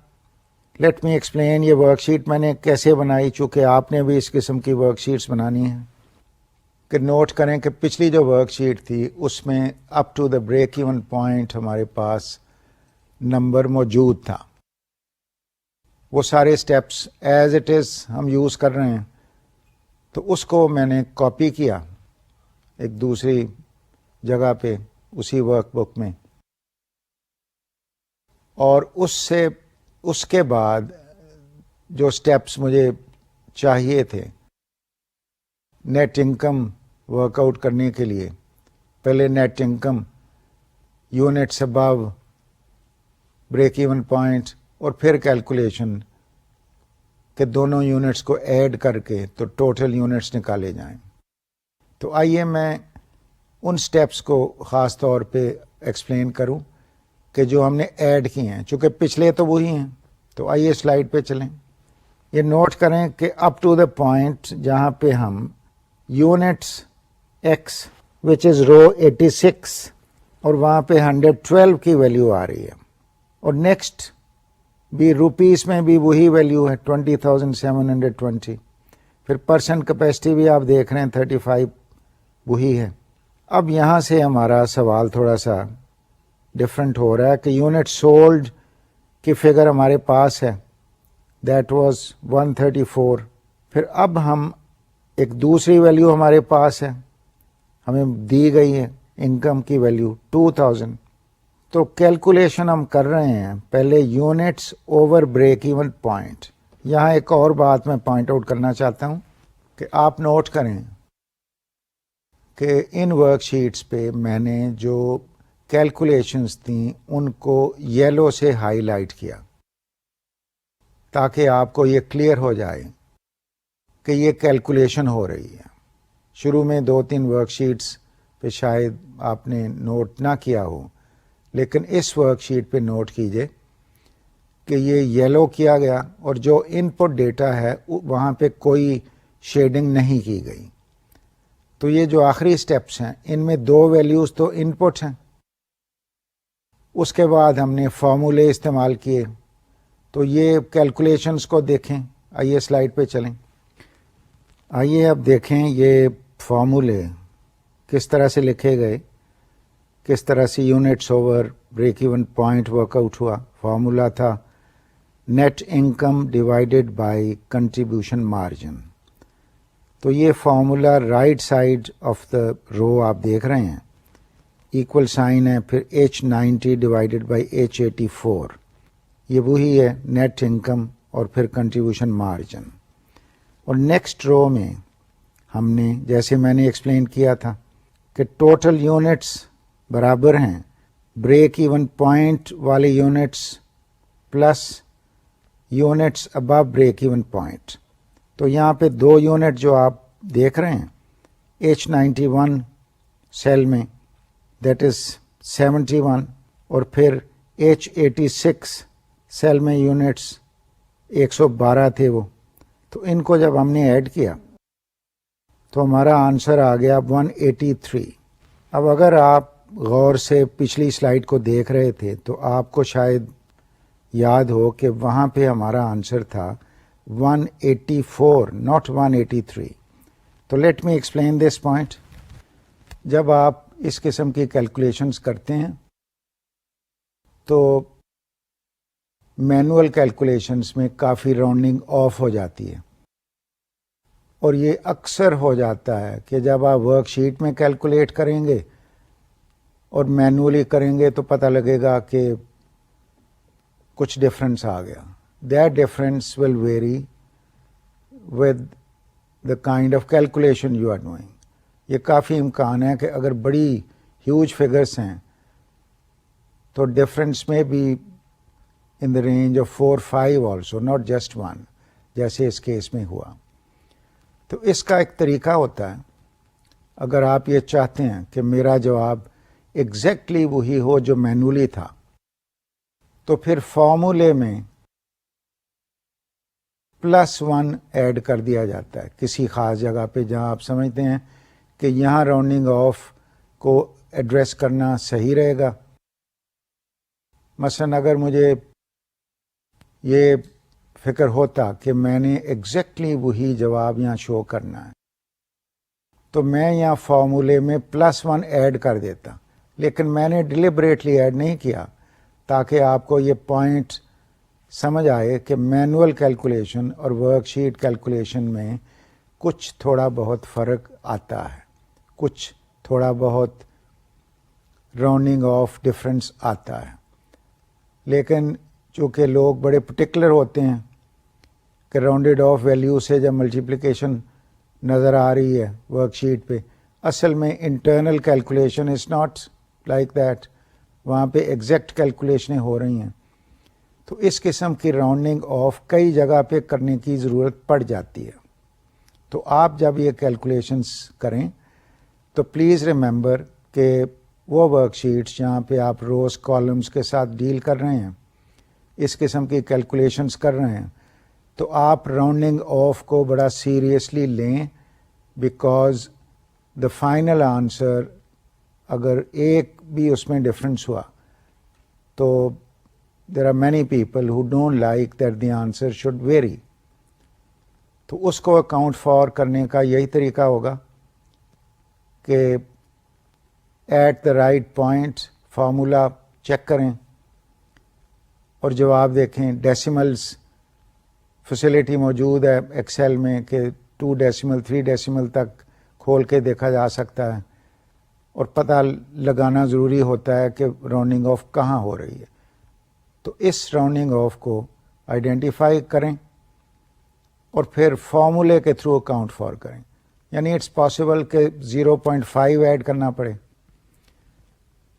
لیٹ می ایکسپلین یہ ورک شیٹ میں نے کیسے بنائی, چونکہ آپ نے بھی اس قسم کی ورک شیٹس بنانی ہیں. کہ نوٹ کریں کہ پچھلی جو ورک شیٹ تھی اس میں up to the break even point ہمارے پاس نمبر موجود تھا. وہ سارے اسٹیپس ایز اٹ از ہم یوز کر رہے ہیں. تو اس کو میں نے کاپی کیا ایک دوسری جگہ پہ اسی ورک بک میں، اور اس کے بعد جو سٹیپس مجھے چاہیے تھے نیٹ انکم ورک آؤٹ کرنے کے لیے، پہلے net income, units above break even point, اور پھر کیلکولیشن کہ دونوں یونٹس کو ایڈ کر کے تو ٹوٹل یونٹس نکالے جائیں۔ تو آئیے میں ان سٹیپس کو خاص طور پہ ایکسپلین کروں کہ جو ہم نے ایڈ کیے ہیں، چونکہ پچھلے تو وہی ہیں۔ تو آئیے سلائیڈ پہ چلیں۔ یہ نوٹ کریں کہ اپ ٹو دا پوائنٹ جہاں پہ ہم یونٹس ایکس وچ از رو 86 اور وہاں پہ 112 کی ویلیو آ رہی ہے، اور نیکسٹ بھی روپیز میں بھی وہی ویلیو ہے 20,720، پھر پرسنٹ کیپیسٹی بھی آپ دیکھ رہے ہیں 35 وہی ہے۔ اب یہاں سے ہمارا سوال تھوڑا سا ڈفرینٹ ہو رہا ہے کہ یونٹ سولڈ کی فگر ہمارے پاس ہے، دیٹ واز 134، پھر اب ہم ایک دوسری ویلیو ہمارے پاس ہے، ہمیں دی گئی ہے انکم کی ویلیو 2000۔ تو کیلکولیشن ہم کر رہے ہیں پہلے units over break even point. یہاں ایک اور بات میں پوائنٹ آؤٹ کرنا چاہتا ہوں کہ آپ نوٹ کریں کہ ان ورک شیٹس پہ میں نے جو کیلکولیشنز تھیں ان کو یلو سے ہائی لائٹ کیا تاکہ آپ کو یہ کلیئر ہو جائے کہ یہ کیلکولیشن ہو رہی ہے۔ شروع میں 2-3 ورک شیٹس پہ شاید آپ نے نوٹ نہ کیا ہو، لیکن اس ورک شیٹ پہ نوٹ کیجئے کہ یہ یلو کیا گیا، اور جو ان پٹ ڈیٹا ہے وہاں پہ کوئی شیڈنگ نہیں کی گئی۔ تو یہ جو آخری سٹیپس ہیں ان میں 2 ویلیوز تو ان پٹ ہیں، اس کے بعد ہم نے فارمولے استعمال کیے۔ تو یہ کیلکولیشنز کو دیکھیں، آئیے سلائیڈ پہ چلیں۔ آئیے اب دیکھیں یہ فارمولے کس طرح سے لکھے گئے، کس طرح سے units over break even point work out ہوا۔ فارمولا تھا net income divided by contribution margin. تو یہ formula right side of the row آپ دیکھ رہے ہیں، ایکول سائن ہے، پھر H90 ڈیوائڈیڈ بائی H84، یہ وہی ہے نیٹ انکم اور پھر کنٹریبیوشن مارجن۔ اور نیکسٹ رو میں ہم نے جیسے میں نے ایکسپلین کیا تھا کہ ٹوٹل یونٹس برابر ہیں بریک ایون پوائنٹ والے units plus units above break even point. تو یہاں پہ 2 یونٹ جو آپ دیکھ رہے ہیں H91 سیل میں دیٹ از 71، اور پھر H86 سیل میں یونٹس 112 تھے وہ۔ تو ان کو جب ہم نے ایڈ کیا تو ہمارا آنسر آ گیا 183۔ اب اگر آپ غور سے پچھلی سلائیڈ کو دیکھ رہے تھے تو آپ کو شاید یاد ہو کہ وہاں پہ ہمارا آنسر تھا 184 not 183۔ تو let me explain this point. جب آپ اس قسم کی کیلکولیشنز کرتے ہیں تو مینول کیلکولیشنز میں کافی راؤنڈنگ آف ہو جاتی ہے، اور یہ اکثر ہو جاتا ہے کہ جب آپ ورک شیٹ میں کیلکولیٹ کریں گے اور مینولی کریں گے تو پتہ لگے گا کہ کچھ ڈفرینس آ گیا۔ That difference will vary with the kind of calculation you are doing. یہ کافی امکان ہے کہ اگر بڑی ہیوج فگرس ہیں تو ڈفرینس میں بھی in the range of 4-5 also, not just 1، جیسے اس کیس میں ہوا۔ تو اس کا ایک طریقہ ہوتا ہے، اگر آپ یہ چاہتے ہیں کہ میرا جواب ایگزیکٹلی وہی ہو جو مینولی تھا، تو پھر فارمولے میں +1 ایڈ کر دیا جاتا ہے کسی خاص جگہ پہ جہاں آپ سمجھتے ہیں کہ یہاں راؤنڈنگ آف کو ایڈریس کرنا صحیح رہے گا۔ مثلا اگر مجھے یہ فکر ہوتا کہ میں نے ایگزیکٹلی وہی جواب یہاں شو کرنا ہے تو میں یہاں فارمولے میں +1 ایڈ کر دیتا، لیکن میں نے ڈیلیبریٹلی ایڈ نہیں کیا تاکہ آپ کو یہ پوائنٹ سمجھ آئے کہ مینول کیلکولیشن اور ورک شیٹ کیلکولیشن میں کچھ تھوڑا بہت فرق آتا ہے، کچھ تھوڑا بہت راؤنڈنگ آف ڈفرینس آتا ہے. لیکن چونکہ لوگ بڑے پرٹیکولر ہوتے ہیں کہ راؤنڈیڈ آف ویلیو سے جب ملٹیپلیکیشن نظر آ رہی ہے ورک شیٹ پہ، اصل میں internal calculation is not like that, وہاں پہ ایگزیکٹ کیلکولیشنیں ہو رہی ہیں. تو اس قسم کی راؤنڈنگ آف کئی جگہ پہ کرنے کی ضرورت پڑ جاتی ہے. تو آپ جب یہ کیلکولیشنس کریں تو پلیز ریممبر کہ وہ ورک شیٹس جہاں پہ آپ روز کالمز کے ساتھ ڈیل کر رہے ہیں، اس قسم کی کیلکولیشنس کر رہے ہیں، تو آپ راؤنڈنگ آف کو بڑا سیریسلی لیں، بیکاز دا فائنل آنسر اگر ایک بھی اس میں ڈفرینس ہوا تو there are many people who don't like that the answer should vary. تو اس کو اکاؤنٹ فار کرنے کا یہی طریقہ ہوگا کہ at the right point formula check کریں اور جواب دیکھیں. ڈیسیملز فیسلٹی موجود ہے ایکسل میں کہ 2 ڈیسیمل 3 ڈیسیمل تک کھول کے دیکھا جا سکتا ہے اور پتہ لگانا ضروری ہوتا ہے کہ راؤنڈنگ آف کہاں ہو رہی ہے. تو اس راؤنڈنگ آف کو آئیڈینٹیفائی کریں اور پھر فارمولے کے تھرو اکاؤنٹ فار کریں. یعنی اٹس پاسبل کہ 0.5 ایڈ کرنا پڑے.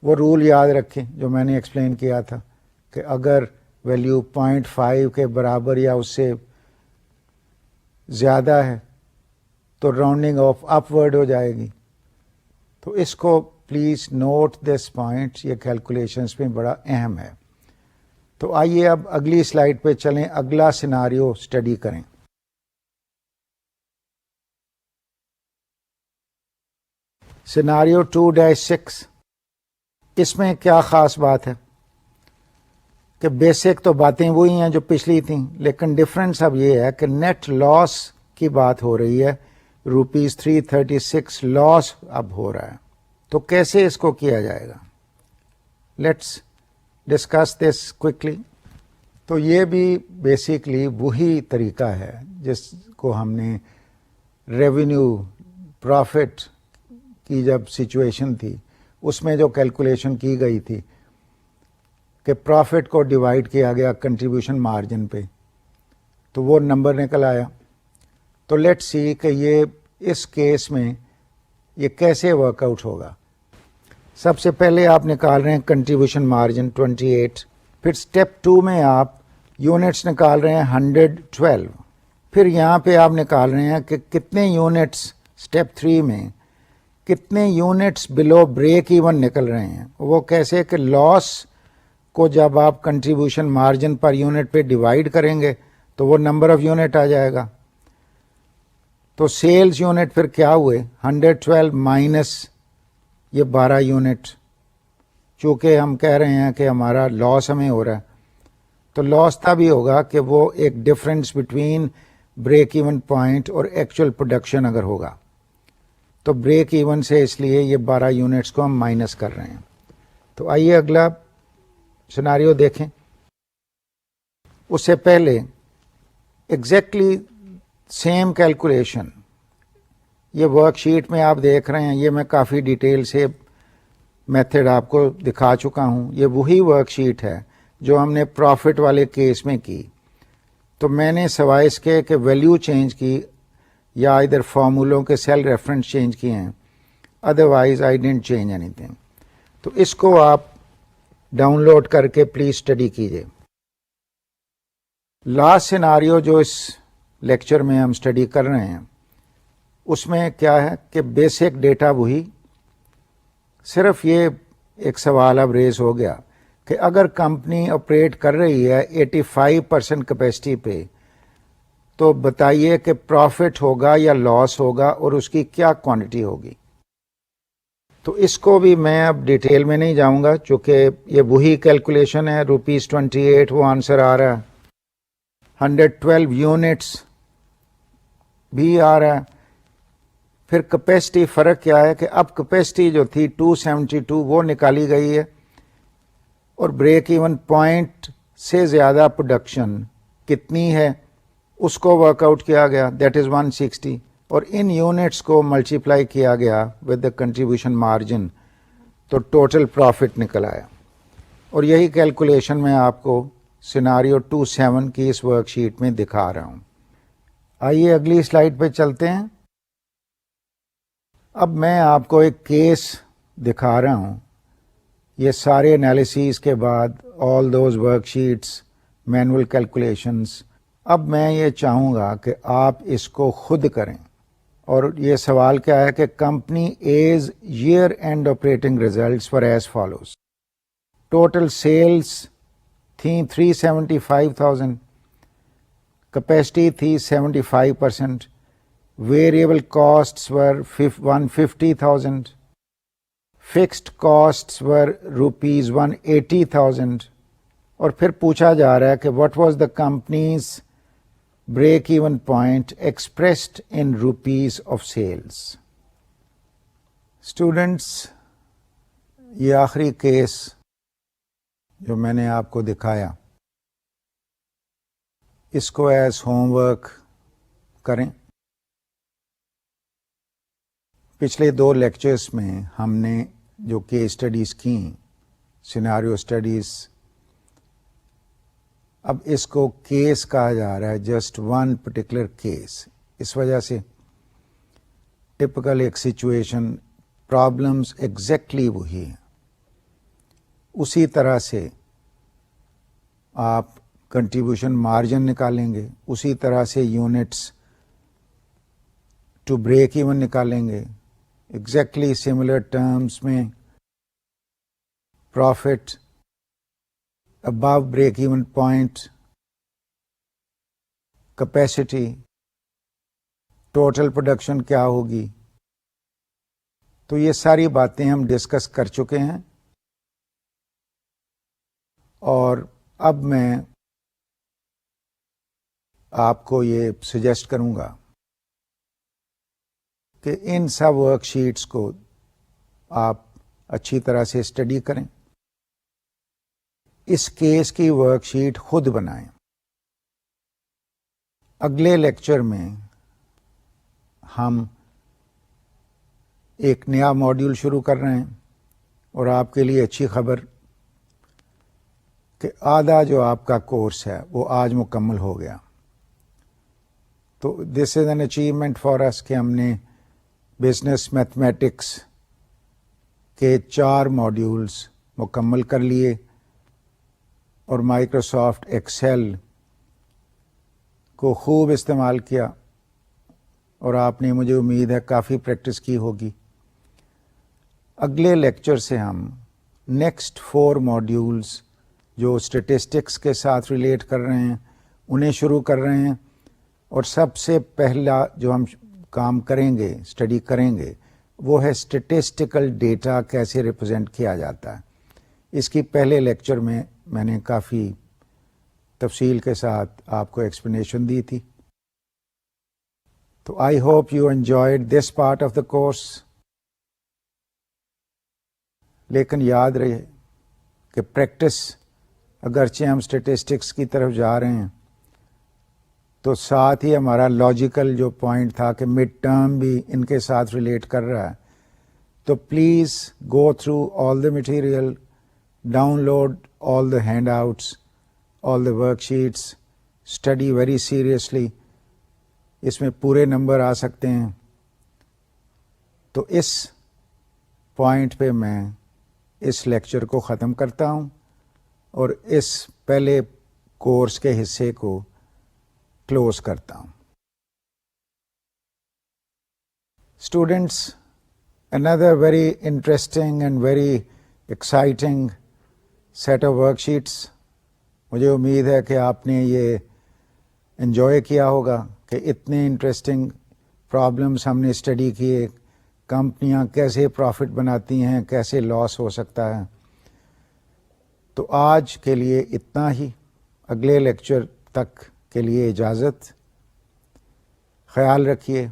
وہ رول یاد رکھیں جو میں نے ایکسپلین کیا تھا کہ اگر ویلیو 0.5 کے برابر یا اس سے زیادہ ہے تو راؤنڈنگ آف اپ ورڈ ہو جائے گی. تو اس کو پلیز نوٹ دس پوائنٹ، یہ کیلکولیشنس میں بڑا اہم ہے. تو آئیے اب اگلی سلائیڈ پہ چلیں، اگلا سیناریو اسٹڈی کریں. سیناریو 2-6. اس میں کیا خاص بات ہے کہ بیسک تو باتیں وہی ہیں جو پچھلی تھیں، لیکن ڈفرینس اب یہ ہے کہ نیٹ لاس کی بات ہو رہی ہے. ₹336 لاس اب ہو رہا ہے. تو کیسے اس کو کیا جائے گا؟ Let's discuss this quickly. تو یہ بھی بیسکلی وہی طریقہ ہے جس کو ہم نے ریونیو پروفٹ کی جب سچویشن تھی اس میں جو کیلکولیشن کی گئی تھی کہ پروفٹ کو ڈیوائڈ کیا گیا کنٹریبیوشن مارجن پہ، تو وہ نمبر نکل آیا. تو لیٹ سی کہ یہ اس کیس میں یہ کیسے ورک آؤٹ ہوگا. سب سے پہلے آپ نکال رہے ہیں کنٹریبیوشن مارجن 28، پھر اسٹیپ 2 میں آپ یونٹس نکال رہے ہیں 112، پھر یہاں پہ آپ نکال رہے ہیں کہ کتنے یونٹس اسٹیپ 3 میں کتنے یونٹس بلو بریک ایون نکل رہے ہیں. وہ کیسے کہ لاس کو جب آپ کنٹریبیوشن مارجن پر یونٹ پہ ڈیوائڈ کریں گے تو وہ نمبر آف یونٹ آ جائے گا. تو سیلز یونٹ پھر کیا ہوئے 112 مائنس یہ 12 یونٹ، چونکہ ہم کہہ رہے ہیں کہ ہمارا لاس ہمیں ہو رہا ہے تو لاس تب ہی ہوگا کہ وہ ایک difference between break even point اور ایکچوئل پروڈکشن اگر ہوگا تو بریک ایون سے اس لیے یہ 12 یونٹس کو ہم مائنس کر رہے ہیں. تو آئیے اگلا سیناریو دیکھیں. اس سے پہلے ایگزیکٹلی سیم کیلکولیشن یہ ورک شیٹ میں آپ دیکھ رہے ہیں، یہ میں کافی ڈیٹیل سے میتھڈ آپ کو دکھا چکا ہوں. یہ وہی ورک شیٹ ہے جو ہم نے پروفٹ والے کیس میں کی. تو میں نے سوائے اس کے کہ ویلیو چینج کی یا ادھر فارمولوں کے سیل ریفرنس چینج کیے ہیں، otherwise I didn't change any thing. تو اس کو آپ ڈاؤن لوڈ کر کے پلیز اسٹڈی کیجیے. لاسٹ سیناریو جو اس لیکچر میں ہم اسٹڈی کر رہے ہیں اس میں کیا ہے کہ بیسک ڈیٹا وہی، صرف یہ ایک سوال اب ریز ہو گیا کہ اگر کمپنی آپریٹ کر رہی ہے 85% کیپیسٹی پہ تو بتائیے کہ پروفٹ ہوگا یا لاس ہوگا اور اس کی کیا کوانٹٹی ہوگی. تو اس کو بھی میں اب ڈیٹیل میں نہیں جاؤں گا چونکہ یہ وہی کیلکولیشن ہے. ₹28 وہ آنسر آ رہا ہے، 112 یونٹس بھی آ رہا ہے. پھر کیپیسٹی فرق کیا ہے کہ اب کیپیسٹی جو تھی 272 وہ نکالی گئی ہے اور بریک ایون پوائنٹ سے زیادہ پروڈکشن کتنی ہے اس کو ورک آؤٹ کیا گیا، دیٹ از 160، اور ان یونٹس کو ملٹیپلائی کیا گیا ود دا کنٹریبیوشن مارجن تو ٹوٹل پروفٹ نکل آیا. اور یہی کیلکولیشن میں آپ کو سیناریو 2.7 کی اس ورک شیٹ میں دکھا رہا ہوں. آئیے اگلی سلائیڈ پہ چلتے ہیں. اب میں آپ کو ایک کیس دکھا رہا ہوں. یہ سارے انالیسیز کے بعد all those work sheets, manual calculations. اب میں یہ چاہوں گا کہ آپ اس کو خود کریں. اور یہ سوال کیا ہے کہ company as year end operating results for as follows. Total sales تھیں 375,000، کیپیسٹی تھی 75%، variable costs were 150,000، fixed costs were rupees 180,000. اور پھر پوچھا جا رہا ہے کہ what was the company's break even point expressed in rupees of sales. Students, یہ آخری کیس جو میں نے آپ کو دکھایا، اس کو ایز ہوم ورک کریں. پچھلے 2 لیکچرز میں ہم نے جو کیس اسٹڈیز کی، سیناریو اسٹڈیز، اب اس کو کیس کہا جا رہا ہے، جسٹ ون پرٹیکولر کیس. اس وجہ سے ٹپکل ایک سچویشن، پرابلمز ایگزیکٹلی وہی ہیں. اسی طرح سے آپ کنٹریبیوشن مارجن نکالیں گے، اسی طرح سے یونٹس ٹو بریک ایون نکالیں گے. ایگزیکٹلی سملر ٹرمز میں profit above break even point, capacity, total production کیا ہوگی. تو یہ ساری باتیں ہم ڈسکس کر چکے ہیں. اور اب میں آپ کو یہ سجیسٹ کروں گا کہ ان سب ورک شیٹس کو آپ اچھی طرح سے اسٹڈی کریں. اس کیس کی ورک شیٹ خود بنائیں. اگلے لیکچر میں ہم ایک نیا ماڈیول شروع کر رہے ہیں، اور آپ کے لیے اچھی خبر کہ آدھا جو آپ کا کورس ہے وہ آج مکمل ہو گیا. تو دس از این اچیومنٹ فار اس کہ ہم نے بزنس میتھمیٹکس کے 4 ماڈیولز مکمل کر لیے، اور مائکروسافٹ ایکسل کو خوب استعمال کیا، اور آپ نے، مجھے امید ہے، کافی پریکٹس کی ہوگی. اگلے لیکچر سے ہم نیکسٹ 4 ماڈیولز جو اسٹیٹسٹکس کے ساتھ ریلیٹ کر رہے ہیں انہیں شروع کر رہے ہیں. اور سب سے پہلا جو ہم کام کریں گے، اسٹڈی کریں گے، وہ ہے اسٹیٹسٹیکل ڈیٹا کیسے ریپرزینٹ کیا جاتا ہے. اس کی پہلے لیکچر میں نے کافی تفصیل کے ساتھ آپ کو ایکسپلینیشن دی تھی. تو I hope you enjoyed this part of the course. لیکن یاد رہے کہ پریکٹس، اگرچہ ہم اسٹیٹسٹکس کی طرف جا رہے ہیں، تو ساتھ ہی ہمارا لاجیکل جو پوائنٹ تھا کہ مڈ ٹرم بھی ان کے ساتھ ریلیٹ کر رہا ہے. تو please go through all the material, download all the handouts, all the worksheets, study very seriously. اس میں پورے نمبر آ سکتے ہیں. تو اس پوائنٹ پہ میں اس لیکچر کو ختم کرتا ہوں، اور اس پہلے کورس کے حصے کو کلوز کرتا ہوں. Students, another very interesting and very exciting set of worksheets. مجھے امید ہے کہ آپ نے یہ انجوائے کیا ہوگا کہ اتنے انٹرسٹنگ پرابلمس ہم نے اسٹڈی کیے. کمپنیاں کیسے پروفٹ بناتی ہیں، کیسے لاس ہو سکتا ہے. تو آج کے لیے اتنا ہی. اگلے لیکچر تک کے لیے اجازت. خیال رکھیے،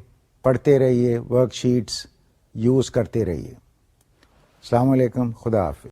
پڑھتے رہیے، ورک شیٹس یوز کرتے رہیے. السلام علیکم، خدا حافظ.